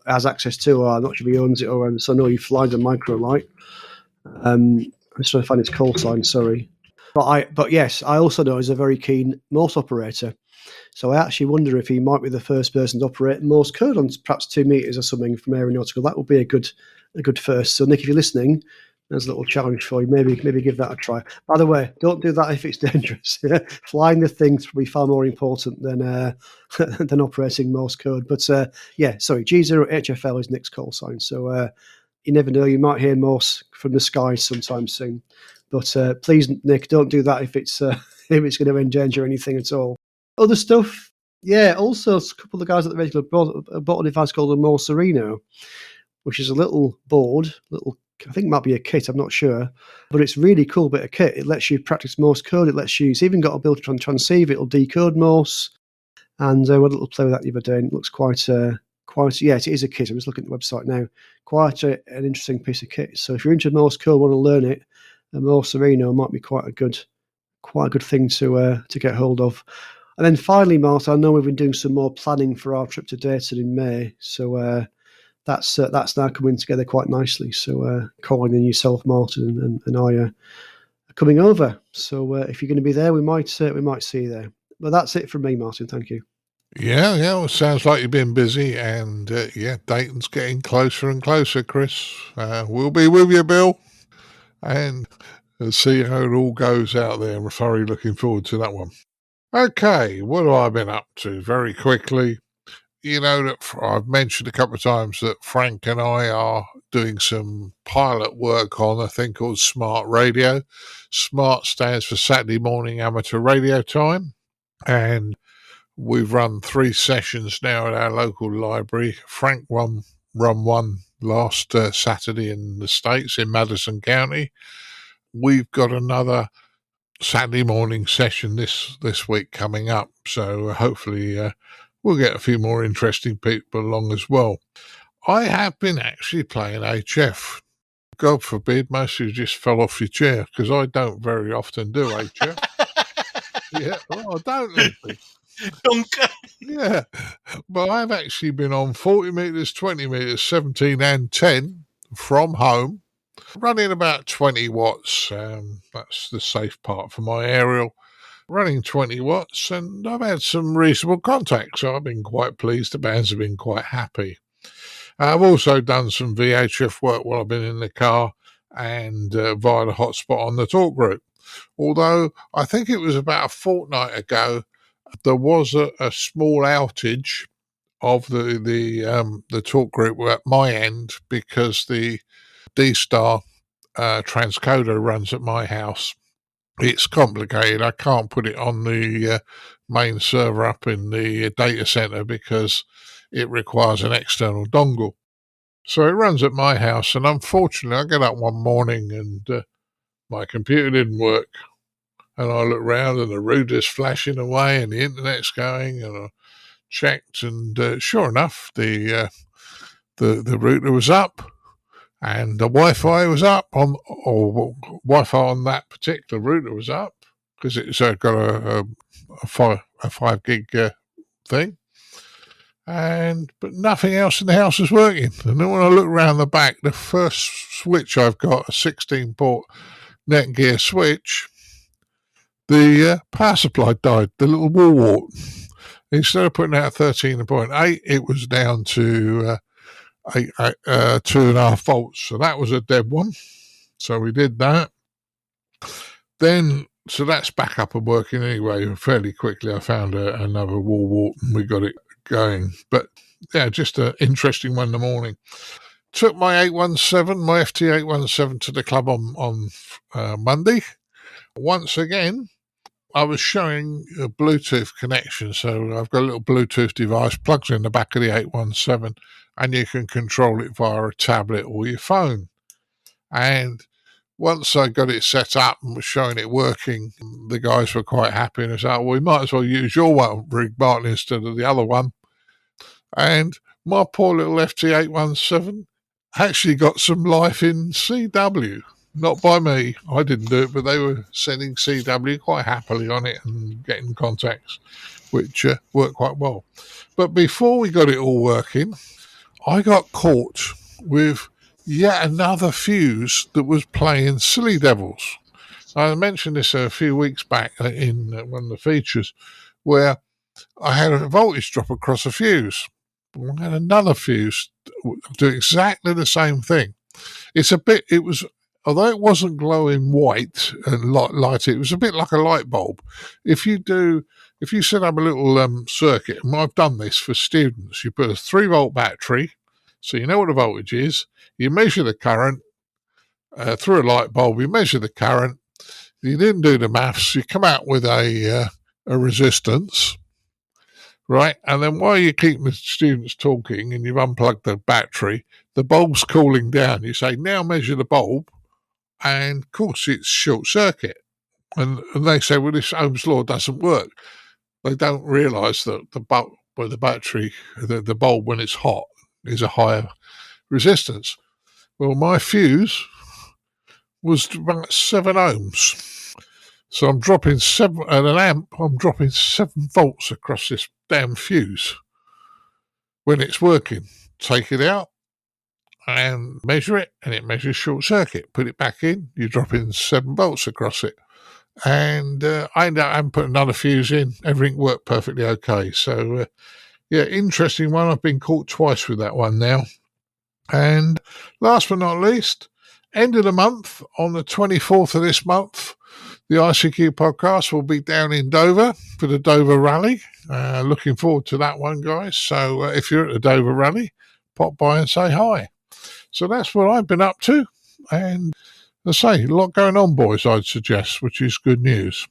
Speaker 3: has access to, or I'm not sure if he owns it, so I know he flies a microlight. I'm just trying to find his call sign. Sorry. But yes, I also know he's a very keen Morse operator. So I actually wonder if he might be the first person to operate Morse code on perhaps 2 meters or something from aeronautical. That would be a good first. So Nick, if you're listening, there's a little challenge for you. Maybe give that a try. By the way, don't do that if it's dangerous. Flying the thing's probably far more important than than operating Morse code. But sorry, G0HFL is Nick's call sign. So you never know, you might hear Morse from the skies sometime soon. But please, Nick, don't do that if it's if it's going to endanger anything at all. Other stuff, yeah. Also, a couple of the guys at the Radio Club bought a device called a Morserino, which is a little board, I think it might be a kit, I'm not sure, but it's a really cool bit of kit. It lets you practice Morse code. It's even got a built-in transceiver. It'll decode Morse, and we had a little play with that the other day, and it looks quite. Yeah, it is a kit. I'm just looking at the website now. Quite an interesting piece of kit. So if you're into Morse code, want to learn it, a Morserino might be quite a good thing to get hold of. And then finally, Martin, I know we've been doing some more planning for our trip to Dayton in May, so that's now coming together quite nicely. So Colin and yourself, Martin, and I are coming over. So if you're going to be there, we might see you there. But that's it from me, Martin. Thank you.
Speaker 2: Yeah, well, sounds like you've been busy, and Dayton's getting closer and closer, Chris. We'll be with you, Bill, and see how it all goes out there. We're thoroughly looking forward to that one. Okay, what have I been up to? Very quickly, you know that I've mentioned a couple of times that Frank and I are doing some pilot work on a thing called Smart Radio. Smart stands for Saturday Morning Amateur Radio Time, and we've run 3 sessions now at our local library. Frank run one last Saturday in the States in Madison County. We've got another Saturday morning session this week coming up, so hopefully we'll get a few more interesting people along as well. I have been actually playing HF. God forbid most of you just fell off your chair, because I don't very often do HF. Yeah, well, I don't, Leslie. Yeah, but I've actually been on 40 metres, 20 metres, 17 and 10 from home, running about 20 watts. That's the safe part for my aerial. Running 20 watts, and I've had some reasonable contact, so I've been quite pleased. The bands have been quite happy. I've also done some VHF work while I've been in the car, and via the hotspot on the talk group. Although I think it was about a fortnight ago, there was a small outage of the talk group at my end, because the D-Star transcoder runs at my house. It's complicated. I can't put it on the main server up in the data center because it requires an external dongle. So it runs at my house, and unfortunately I get up one morning and my computer didn't work. And I look around and the router's flashing away and the internet's going, and I checked, and sure enough, the router was up. And the Wi-Fi was up Wi-Fi on that particular router was up, because it's got a 5 gig thing, but nothing else in the house was working. And then when I look around the back, the first switch I've got, a 16-port Netgear switch, the power supply died, the little wall wart. Instead of putting out 13.8, it was down to 2.5 volts, so that was a dead one. So we did that. Then, so that's back up and working anyway. Fairly quickly, I found another wall wart and we got it going. But yeah, just an interesting one in the morning. Took my 817, my FT817 to the club on Monday. Once again, I was showing a Bluetooth connection. So I've got a little Bluetooth device, plugs in the back of the 817, and you can control it via a tablet or your phone. And once I got it set up and was showing it working, the guys were quite happy, and I said, well, we might as well use your one, rig, Martin, instead of the other one. And my poor little FT817 actually got some life in CW. Not by me, I didn't do it, but they were sending CW quite happily on it and getting contacts, which worked quite well. But before we got it all working, I got caught with yet another fuse that was playing Silly Devils. I mentioned this a few weeks back in one of the features where I had a voltage drop across a fuse. I had another fuse do exactly the same thing. Although it wasn't glowing white and light, it was a bit like a light bulb. If you set up a little circuit, and I've done this for students, you put a 3-volt battery, so you know what the voltage is. You measure the current through a light bulb. You measure the current. You didn't do the maths. You come out with a resistance, right? And then while you keep the students talking and you've unplugged the battery, the bulb's cooling down. You say, now measure the bulb. And of course, it's short circuit. And they say, well, this Ohm's law doesn't work. They don't realise that the bulb, the bulb, when it's hot, is a higher resistance. Well, my fuse was about 7 ohms. So I'm dropping 7 at an amp. I'm dropping 7 volts across this damn fuse when it's working. Take it out and measure it, and it measures short circuit. Put it back in, you're dropping 7 volts across it. And I ended up having put another fuse in. Everything worked perfectly okay. So, interesting one. I've been caught twice with that one now. And last but not least, end of the month, on the 24th of this month, the ICQ podcast will be down in Dover for the Dover Rally. Looking forward to that one, guys. So if you're at the Dover Rally, pop by and say hi. So that's what I've been up to. And as I say, a lot going on, boys, I'd suggest, which is good news.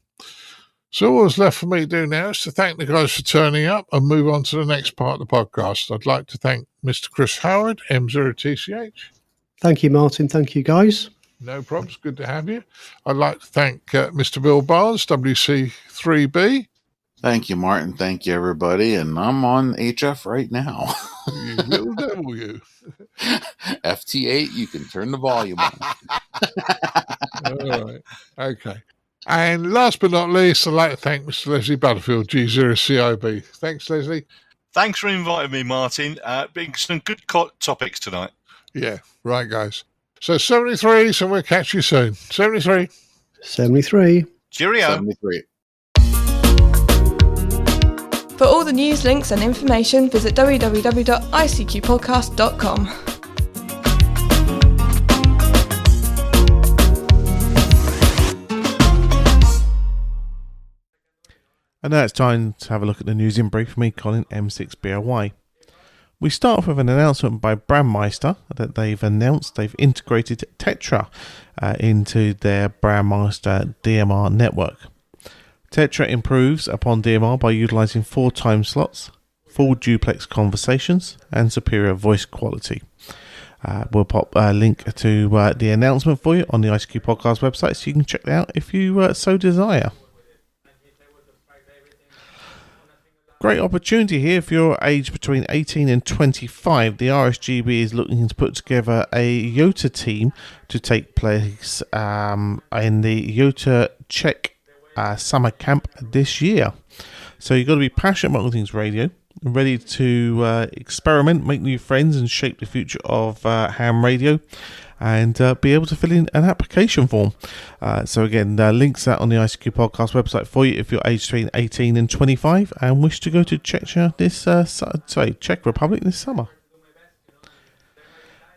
Speaker 2: So all that's left for me to do now is to thank the guys for turning up and move on to the next part of the podcast. I'd like to thank Mr. Chris Howard, M0TCH.
Speaker 3: Thank you, Martin. Thank you, guys.
Speaker 2: No problems. Good to have you. I'd like to thank Mr. Bill Barnes, WC3B.
Speaker 4: Thank you, Martin. Thank you, everybody. And I'm on HF right now.
Speaker 2: You little devil, you.
Speaker 4: FT8, you can turn the volume on.
Speaker 2: All right. Okay. And last but not least, I'd like to thank Mr. Leslie Butterfield, G0CIB. Thanks, Leslie.
Speaker 5: Thanks for inviting me, Martin. Being some good topics tonight.
Speaker 2: Yeah, right, guys. So 73, so we'll catch you soon. 73.
Speaker 3: 73.
Speaker 5: Cheerio.
Speaker 4: 73.
Speaker 6: For all the news, links and information, visit www.icqpodcast.com.
Speaker 1: And now it's time to have a look at the news in brief for me, Colin M6BOY. We start off with an announcement by Brandmeister that they've announced they've integrated TETRA into their Brandmeister DMR network. TETRA improves upon DMR by utilising 4 time slots, full duplex conversations, and superior voice quality. We'll pop a link to the announcement for you on the ICQ podcast website so you can check it out if you so desire. Great opportunity here if you're aged between 18 and 25. The RSGB is looking to put together a YOTA team to take place in the YOTA Czech summer camp this year. So you've got to be passionate about all things radio, ready to experiment, make new friends and shape the future of ham radio, and be able to fill in an application form. So again, links out on the ICQ podcast website for you if you're aged between 18 and 25 and wish to go to Czechia Czech Republic this summer.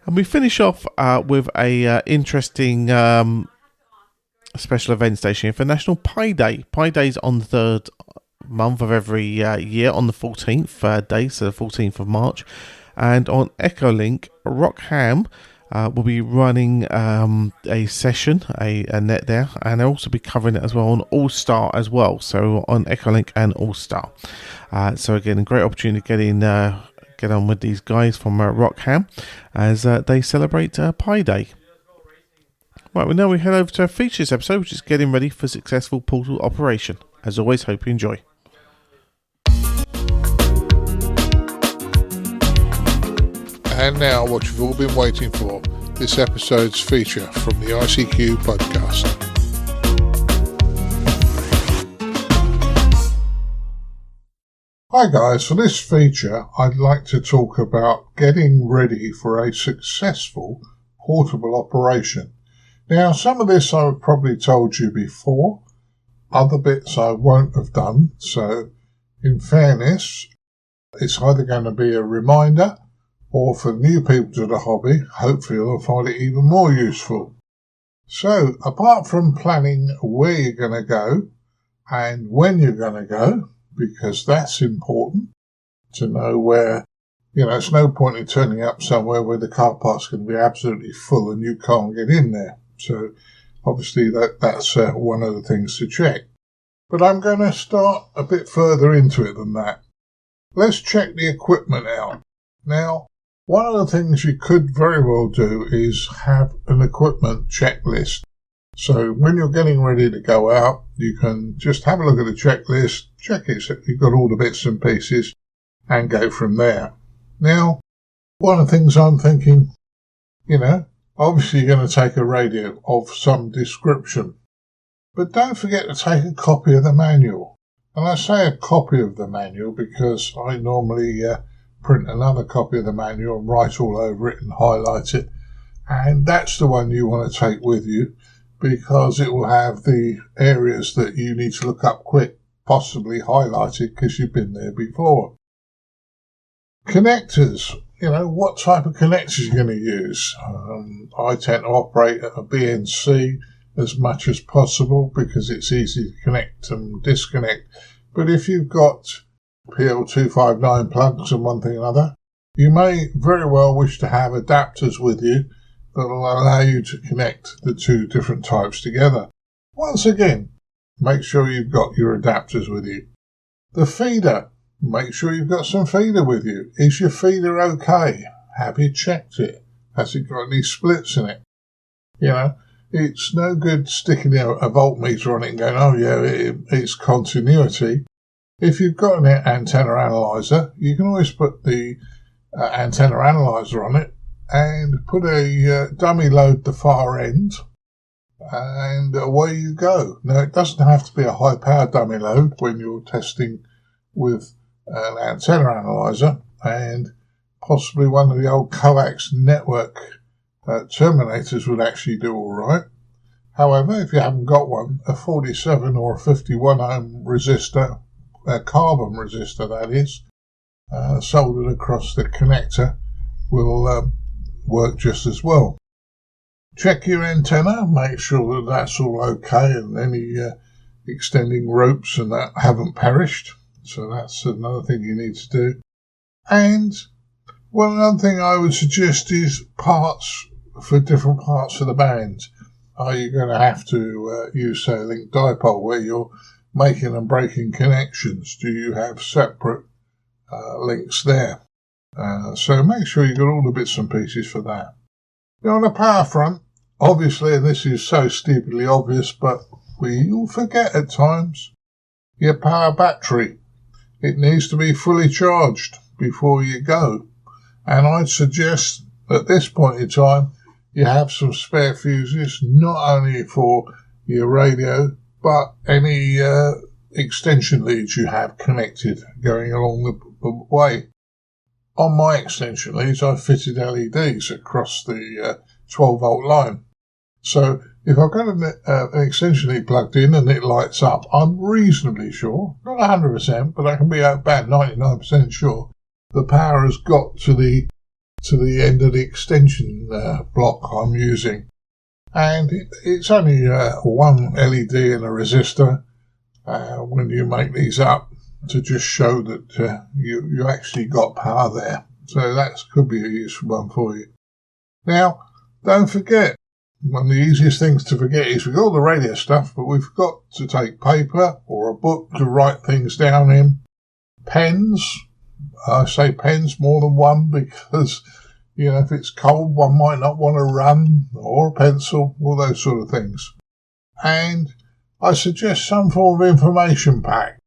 Speaker 1: And we finish off with a interesting special event station for National Pi Day. Pi Day is on the 3rd month of every year on the 14th day, so the 14th of March. And on Echolink, Rockham will be running a session, a net there, and they'll also be covering it as well on All Star as well. So on Echolink and All Star. So again, a great opportunity to get on with these guys from Rockham as they celebrate Pi Day. Right, well now we head over to our features episode, which is getting ready for successful portal operation. As always, hope you enjoy.
Speaker 2: And now what you've all been waiting for, this episode's feature from the ICQ podcast. Hi guys, for this feature I'd like to talk about getting ready for a successful portable operation. Now, some of this I've probably told you before. Other bits I won't have done. So, in fairness, it's either going to be a reminder or for new people to the hobby, hopefully they'll find it even more useful. So, apart from planning where you're going to go and when you're going to go, because that's important to know where, it's no point in turning up somewhere where the car park's going to be absolutely full and you can't get in there. So, obviously that's one of the things to check. But I'm going to start a bit further into it than that. Let's check the equipment out. Now, one of the things you could very well do is have an equipment checklist. So when you're getting ready to go out, you can just have a look at the checklist, check it so you've got all the bits and pieces, and go from there. Now, one of the things I'm thinking, obviously you're going to take a radio of some description. But don't forget to take a copy of the manual. And I say a copy of the manual because I normally print another copy of the manual and write all over it and highlight it. And that's the one you want to take with you because it will have the areas that you need to look up quick, possibly highlighted because you've been there before. Connectors. What type of connectors you're going to use. I tend to operate at a BNC as much as possible because it's easy to connect and disconnect. But if you've got PL259 plugs and one thing or another, you may very well wish to have adapters with you that will allow you to connect the two different types together. Once again, make sure you've got your adapters with you. The feeder, make sure you've got some feeder with you. Is your feeder okay? Have you checked it? Has it got any splits in it? It's no good sticking a voltmeter on it and going, oh yeah, it's continuity. If you've got an antenna analyzer, you can always put the antenna analyzer on it and put a dummy load the far end and away you go. Now, it doesn't have to be a high-power dummy load when you're testing with an antenna analyzer, and possibly one of the old coax network terminators would actually do all right. However, if you haven't got one, a 47 or a 51 ohm resistor, a carbon resistor that is, soldered across the connector will work just as well. Check your antenna, make sure that that's all okay and any extending ropes and that haven't perished. So that's another thing you need to do. And another thing I would suggest is parts for different parts of the band. Are you going to have to use, say, a link dipole where you're making and breaking connections? Do you have separate links there? So make sure you've got all the bits and pieces for that. Now, on the power front, obviously, and this is so stupidly obvious, but we all forget at times, your power battery. It needs to be fully charged before you go. And I'd suggest at this point in time, you have some spare fuses, not only for your radio, but any extension leads you have connected going along the way. On my extension leads, I've fitted LEDs across the 12-volt line. So if I've got an extension lead plugged in and it lights up, I'm reasonably sure, not 100%, but I can be about 99% sure, the power has got to the end of the extension block I'm using. And it's only one LED and a resistor when you make these up to just show that you actually got power there. So that could be a useful one for you. Now, don't forget, one of the easiest things to forget is we've got all the radio stuff, but we've got to take paper or a book to write things down in. Pens. I say pens more than one because, if it's cold, one might not want to run, or a pencil, all those sort of things. And I suggest some form of information pack.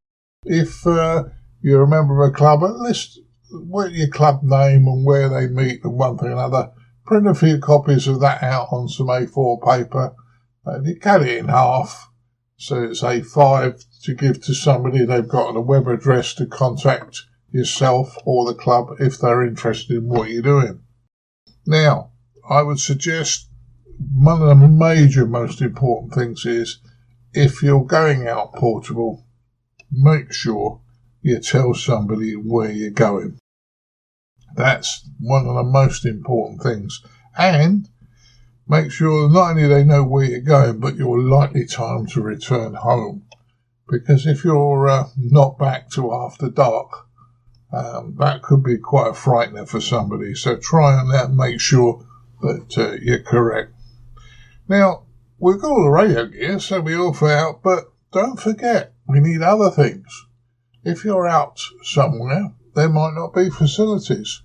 Speaker 2: If you're a member of a club, at least with your club name and where they meet and one thing or another, print a few copies of that out on some A4 paper and you cut it in half so it's A5 to give to somebody. They've got a web address to contact yourself or the club if they're interested in what you're doing. Now, I would suggest one of the major, most important things is, if you're going out portable, make sure you tell somebody where you're going. That's one of the most important things. And make sure not only they know where you're going, but your likely time to return home. Because if you're not back till after dark, that could be quite frightening for somebody. So try and make sure that you're correct. Now, we've got all the radio gear, so we all out, but don't forget, we need other things. If you're out somewhere, there might not be facilities.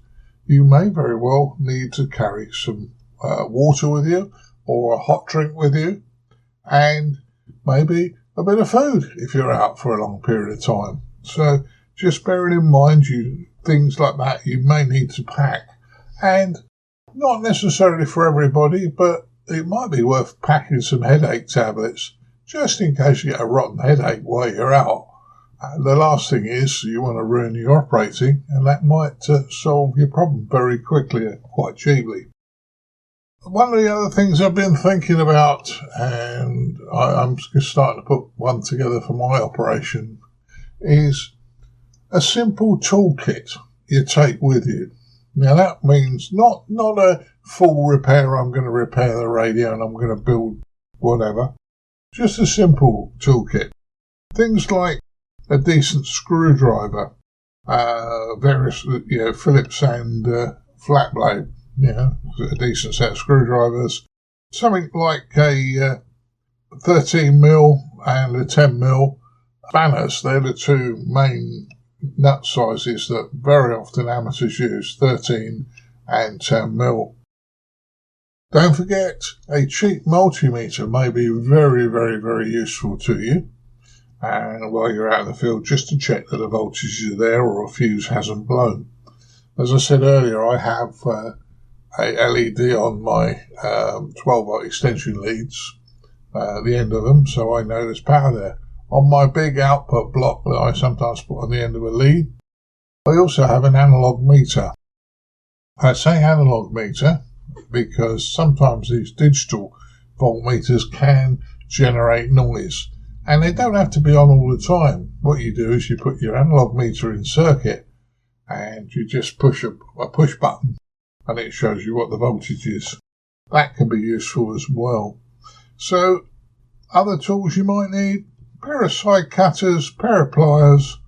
Speaker 2: You may very well need to carry some water with you, or a hot drink with you, and maybe a bit of food if you're out for a long period of time. So just bearing in mind things like that you may need to pack. And not necessarily for everybody, but it might be worth packing some headache tablets just in case you get a rotten headache while you're out. The last thing is you want to ruin your operating, and that might solve your problem very quickly and quite cheaply. One of the other things I've been thinking about, and I'm just starting to put one together for my operation, is a simple toolkit you take with you. Now that means not a full repair, I'm going to repair the radio and I'm going to build whatever. Just a simple toolkit. Things like a decent screwdriver, various Phillips and flat blade, a decent set of screwdrivers, something like a 13mm and a 10mm spanners. They're the two main nut sizes that very often amateurs use, 13 and 10mm. Don't forget, a cheap multimeter may be very, very, very useful to you. And while you're out in the field, just to check that the voltage is there or a fuse hasn't blown. As I said earlier, I have a LED on my 12-volt extension leads, the end of them, so I know there's power there. On my big output block that I sometimes put on the end of a lead, I also have an analog meter. I say analog meter because sometimes these digital voltmeters can generate noise. And they don't have to be on all the time. What you do is you put your analog meter in circuit and you just push a push button and it shows you what the voltage is. That can be useful as well. So, other tools you might need, pair of side cutters, pair of pliers,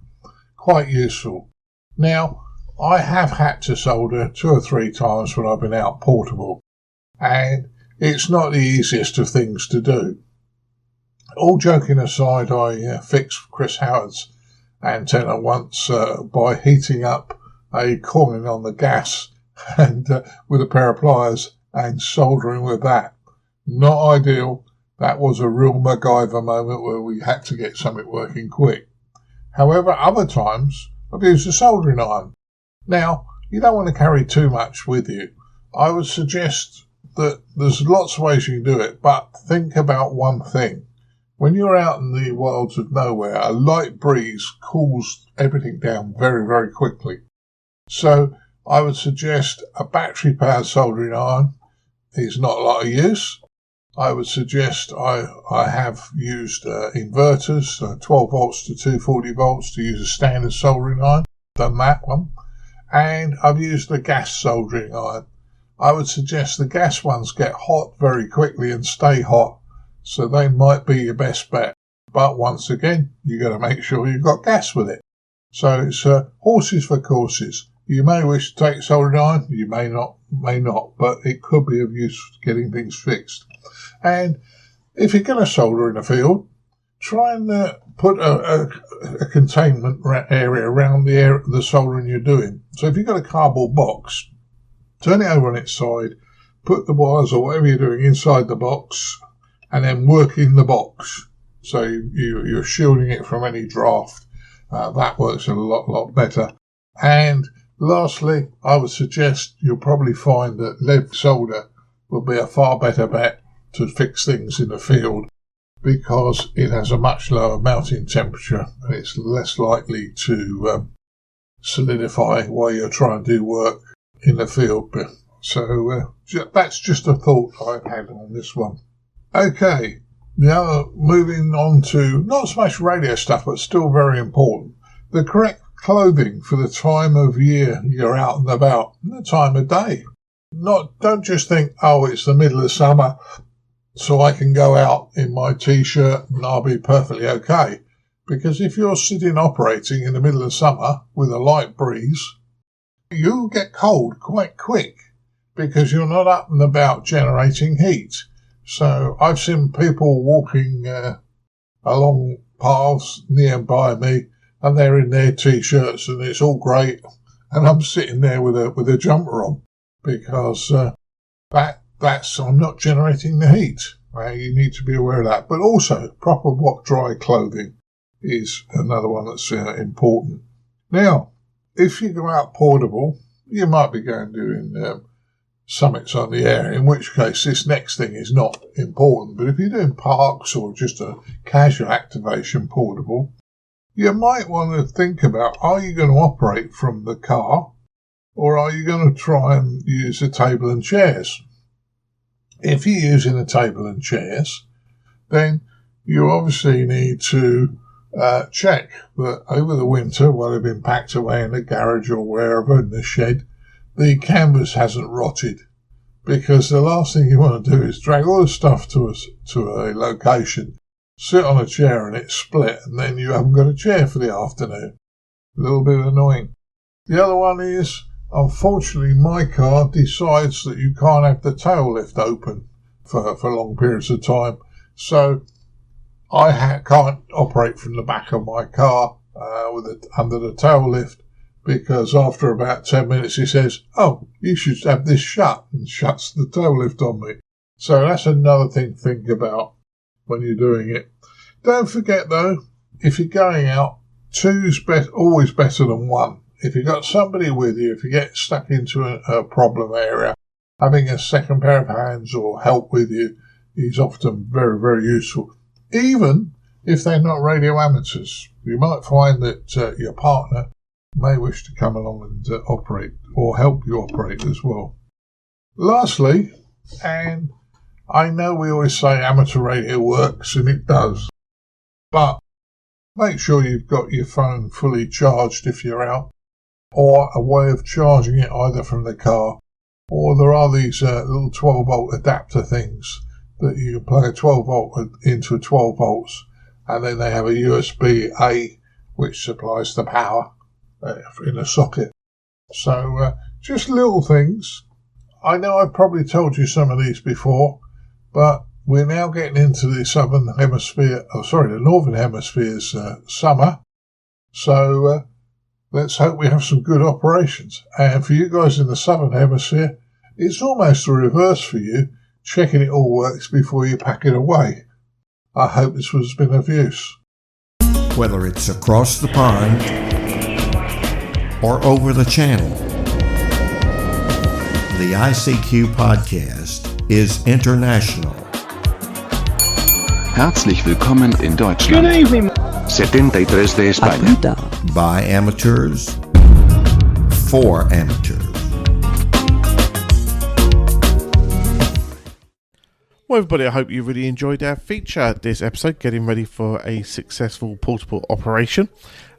Speaker 2: quite useful. Now, I have had to solder 2 or 3 times when I've been out portable, and it's not the easiest of things to do. All joking aside, I fixed Chris Howard's antenna once by heating up a coin on the gas and with a pair of pliers and soldering with that. Not ideal. That was a real MacGyver moment where we had to get something working quick. However, other times I've used a soldering iron. Now, you don't want to carry too much with you. I would suggest that there's lots of ways you can do it, but think about one thing. When you're out in the wilds of nowhere, a light breeze cools everything down very, very quickly. So I would suggest a battery-powered soldering iron is not a lot of use. I would suggest I have used inverters, 12 volts to 240 volts to use a standard soldering iron. Done that one. And I've used a gas soldering iron. I would suggest the gas ones get hot very quickly and stay hot. So they might be your best bet. But once again, you've got to make sure you've got gas with it. So it's horses for courses. You may wish to take soldering iron, you may not, but it could be of use getting things fixed. And if you're going to solder in a field, try and put a containment area around the soldering you're doing. So if you've got a cardboard box, turn it over on its side, put the wires or whatever you're doing inside the box, and then work in the box. So you're shielding it from any draft. That works a lot better. And lastly, I would suggest you'll probably find that lead solder will be a far better bet to fix things in the field because it has a much lower melting temperature and it's less likely to solidify while you're trying to do work in the field. So that's just a thought I've had on this one. Okay, now moving on to not so much radio stuff, but still very important. The correct clothing for the time of year you're out and about, and the time of day. Don't just think, oh, it's the middle of summer, so I can go out in my t-shirt and I'll be perfectly okay. Because if you're sitting operating in the middle of summer with a light breeze, you'll get cold quite quick because you're not up and about generating heat. So I've seen people walking along paths nearby me and they're in their t-shirts and it's all great. And I'm sitting there with a jumper on because I'm not generating the heat. You need to be aware of that. But also, proper dry clothing is another one that's important. Now, if you go out portable, you might be going doing summits on the air, in which case this next thing is not important. But if you're doing parks or just a casual activation portable, you might want to think about, are you going to operate from the car or are you going to try and use a table and chairs? If you're using a table and chairs, then you obviously need to check that over the winter, while they've been packed away in the garage or wherever in the shed, the canvas hasn't rotted. Because the last thing you want to do is drag all the stuff to a location, sit on a chair and it's split, and then you haven't got a chair for the afternoon. A little bit annoying. The other one is, unfortunately, my car decides that you can't have the tail lift open for long periods of time. So I can't operate from the back of my car under the tail lift, because after about 10 minutes he says, oh, you should have this shut, and shuts the tail lift on me. So that's another thing to think about when you're doing it. Don't forget though, if you're going out, two's always better than one. If you've got somebody with you, if you get stuck into a problem area, having a second pair of hands or help with you is often very, very useful. Even if they're not radio amateurs, you might find that your partner may wish to come along and operate or help you operate as well. Lastly, and I know we always say amateur radio works, and it does, but make sure you've got your phone fully charged if you're out, or a way of charging it either from the car, or there are these little 12-volt adapter things that you can plug a 12-volt into 12 volts, and then they have a USB-A which supplies the power in a socket. So just little things. I know I've probably told you some of these before, but we're now getting into the the Northern Hemisphere's summer. So let's hope we have some good operations. And for you guys in the Southern Hemisphere, it's almost the reverse for you, checking it all works before you pack it away. I hope this has been of use.
Speaker 7: Whether it's across the pond or over the channel, the ICQ podcast is international.
Speaker 8: Herzlich willkommen in Deutschland.
Speaker 9: Good evening.
Speaker 8: 73 de España.
Speaker 7: By amateurs, for amateurs.
Speaker 1: Well, everybody, I hope you really enjoyed our feature this episode, getting ready for a successful portable operation.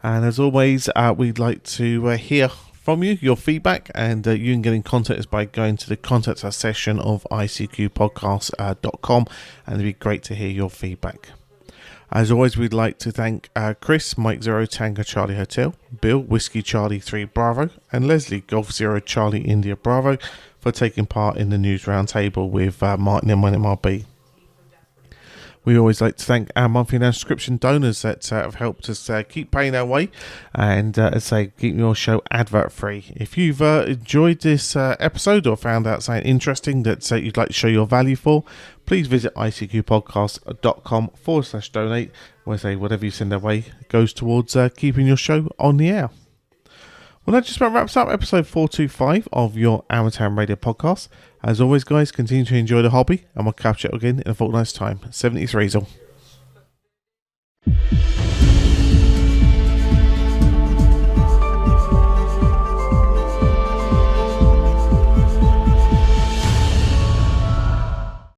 Speaker 1: And as always, we'd like to hear from you, your feedback, and you can get in contact by going to the contact us section of icqpodcast.com, and it'd be great to hear your feedback. As always, we'd like to thank Chris, Mike 0 Tango Charlie Hotel, Bill, Whiskey Charlie 3 Bravo, and Leslie, Golf 0 Charlie India Bravo, for taking part in the news roundtable with Martin M1MRB. We always like to thank our monthly subscription donors that have helped us keep paying our way and, as I say, keep your show advert free. If you've enjoyed this episode or found out something interesting that you'd like to show your value for, please visit icqpodcast.com/donate, where say whatever you send our way goes towards keeping your show on the air. Well, that just about wraps up episode 425 of your Amateur Radio podcast. As always, guys, continue to enjoy the hobby, and we'll catch up again in a fortnight's time. 73's all.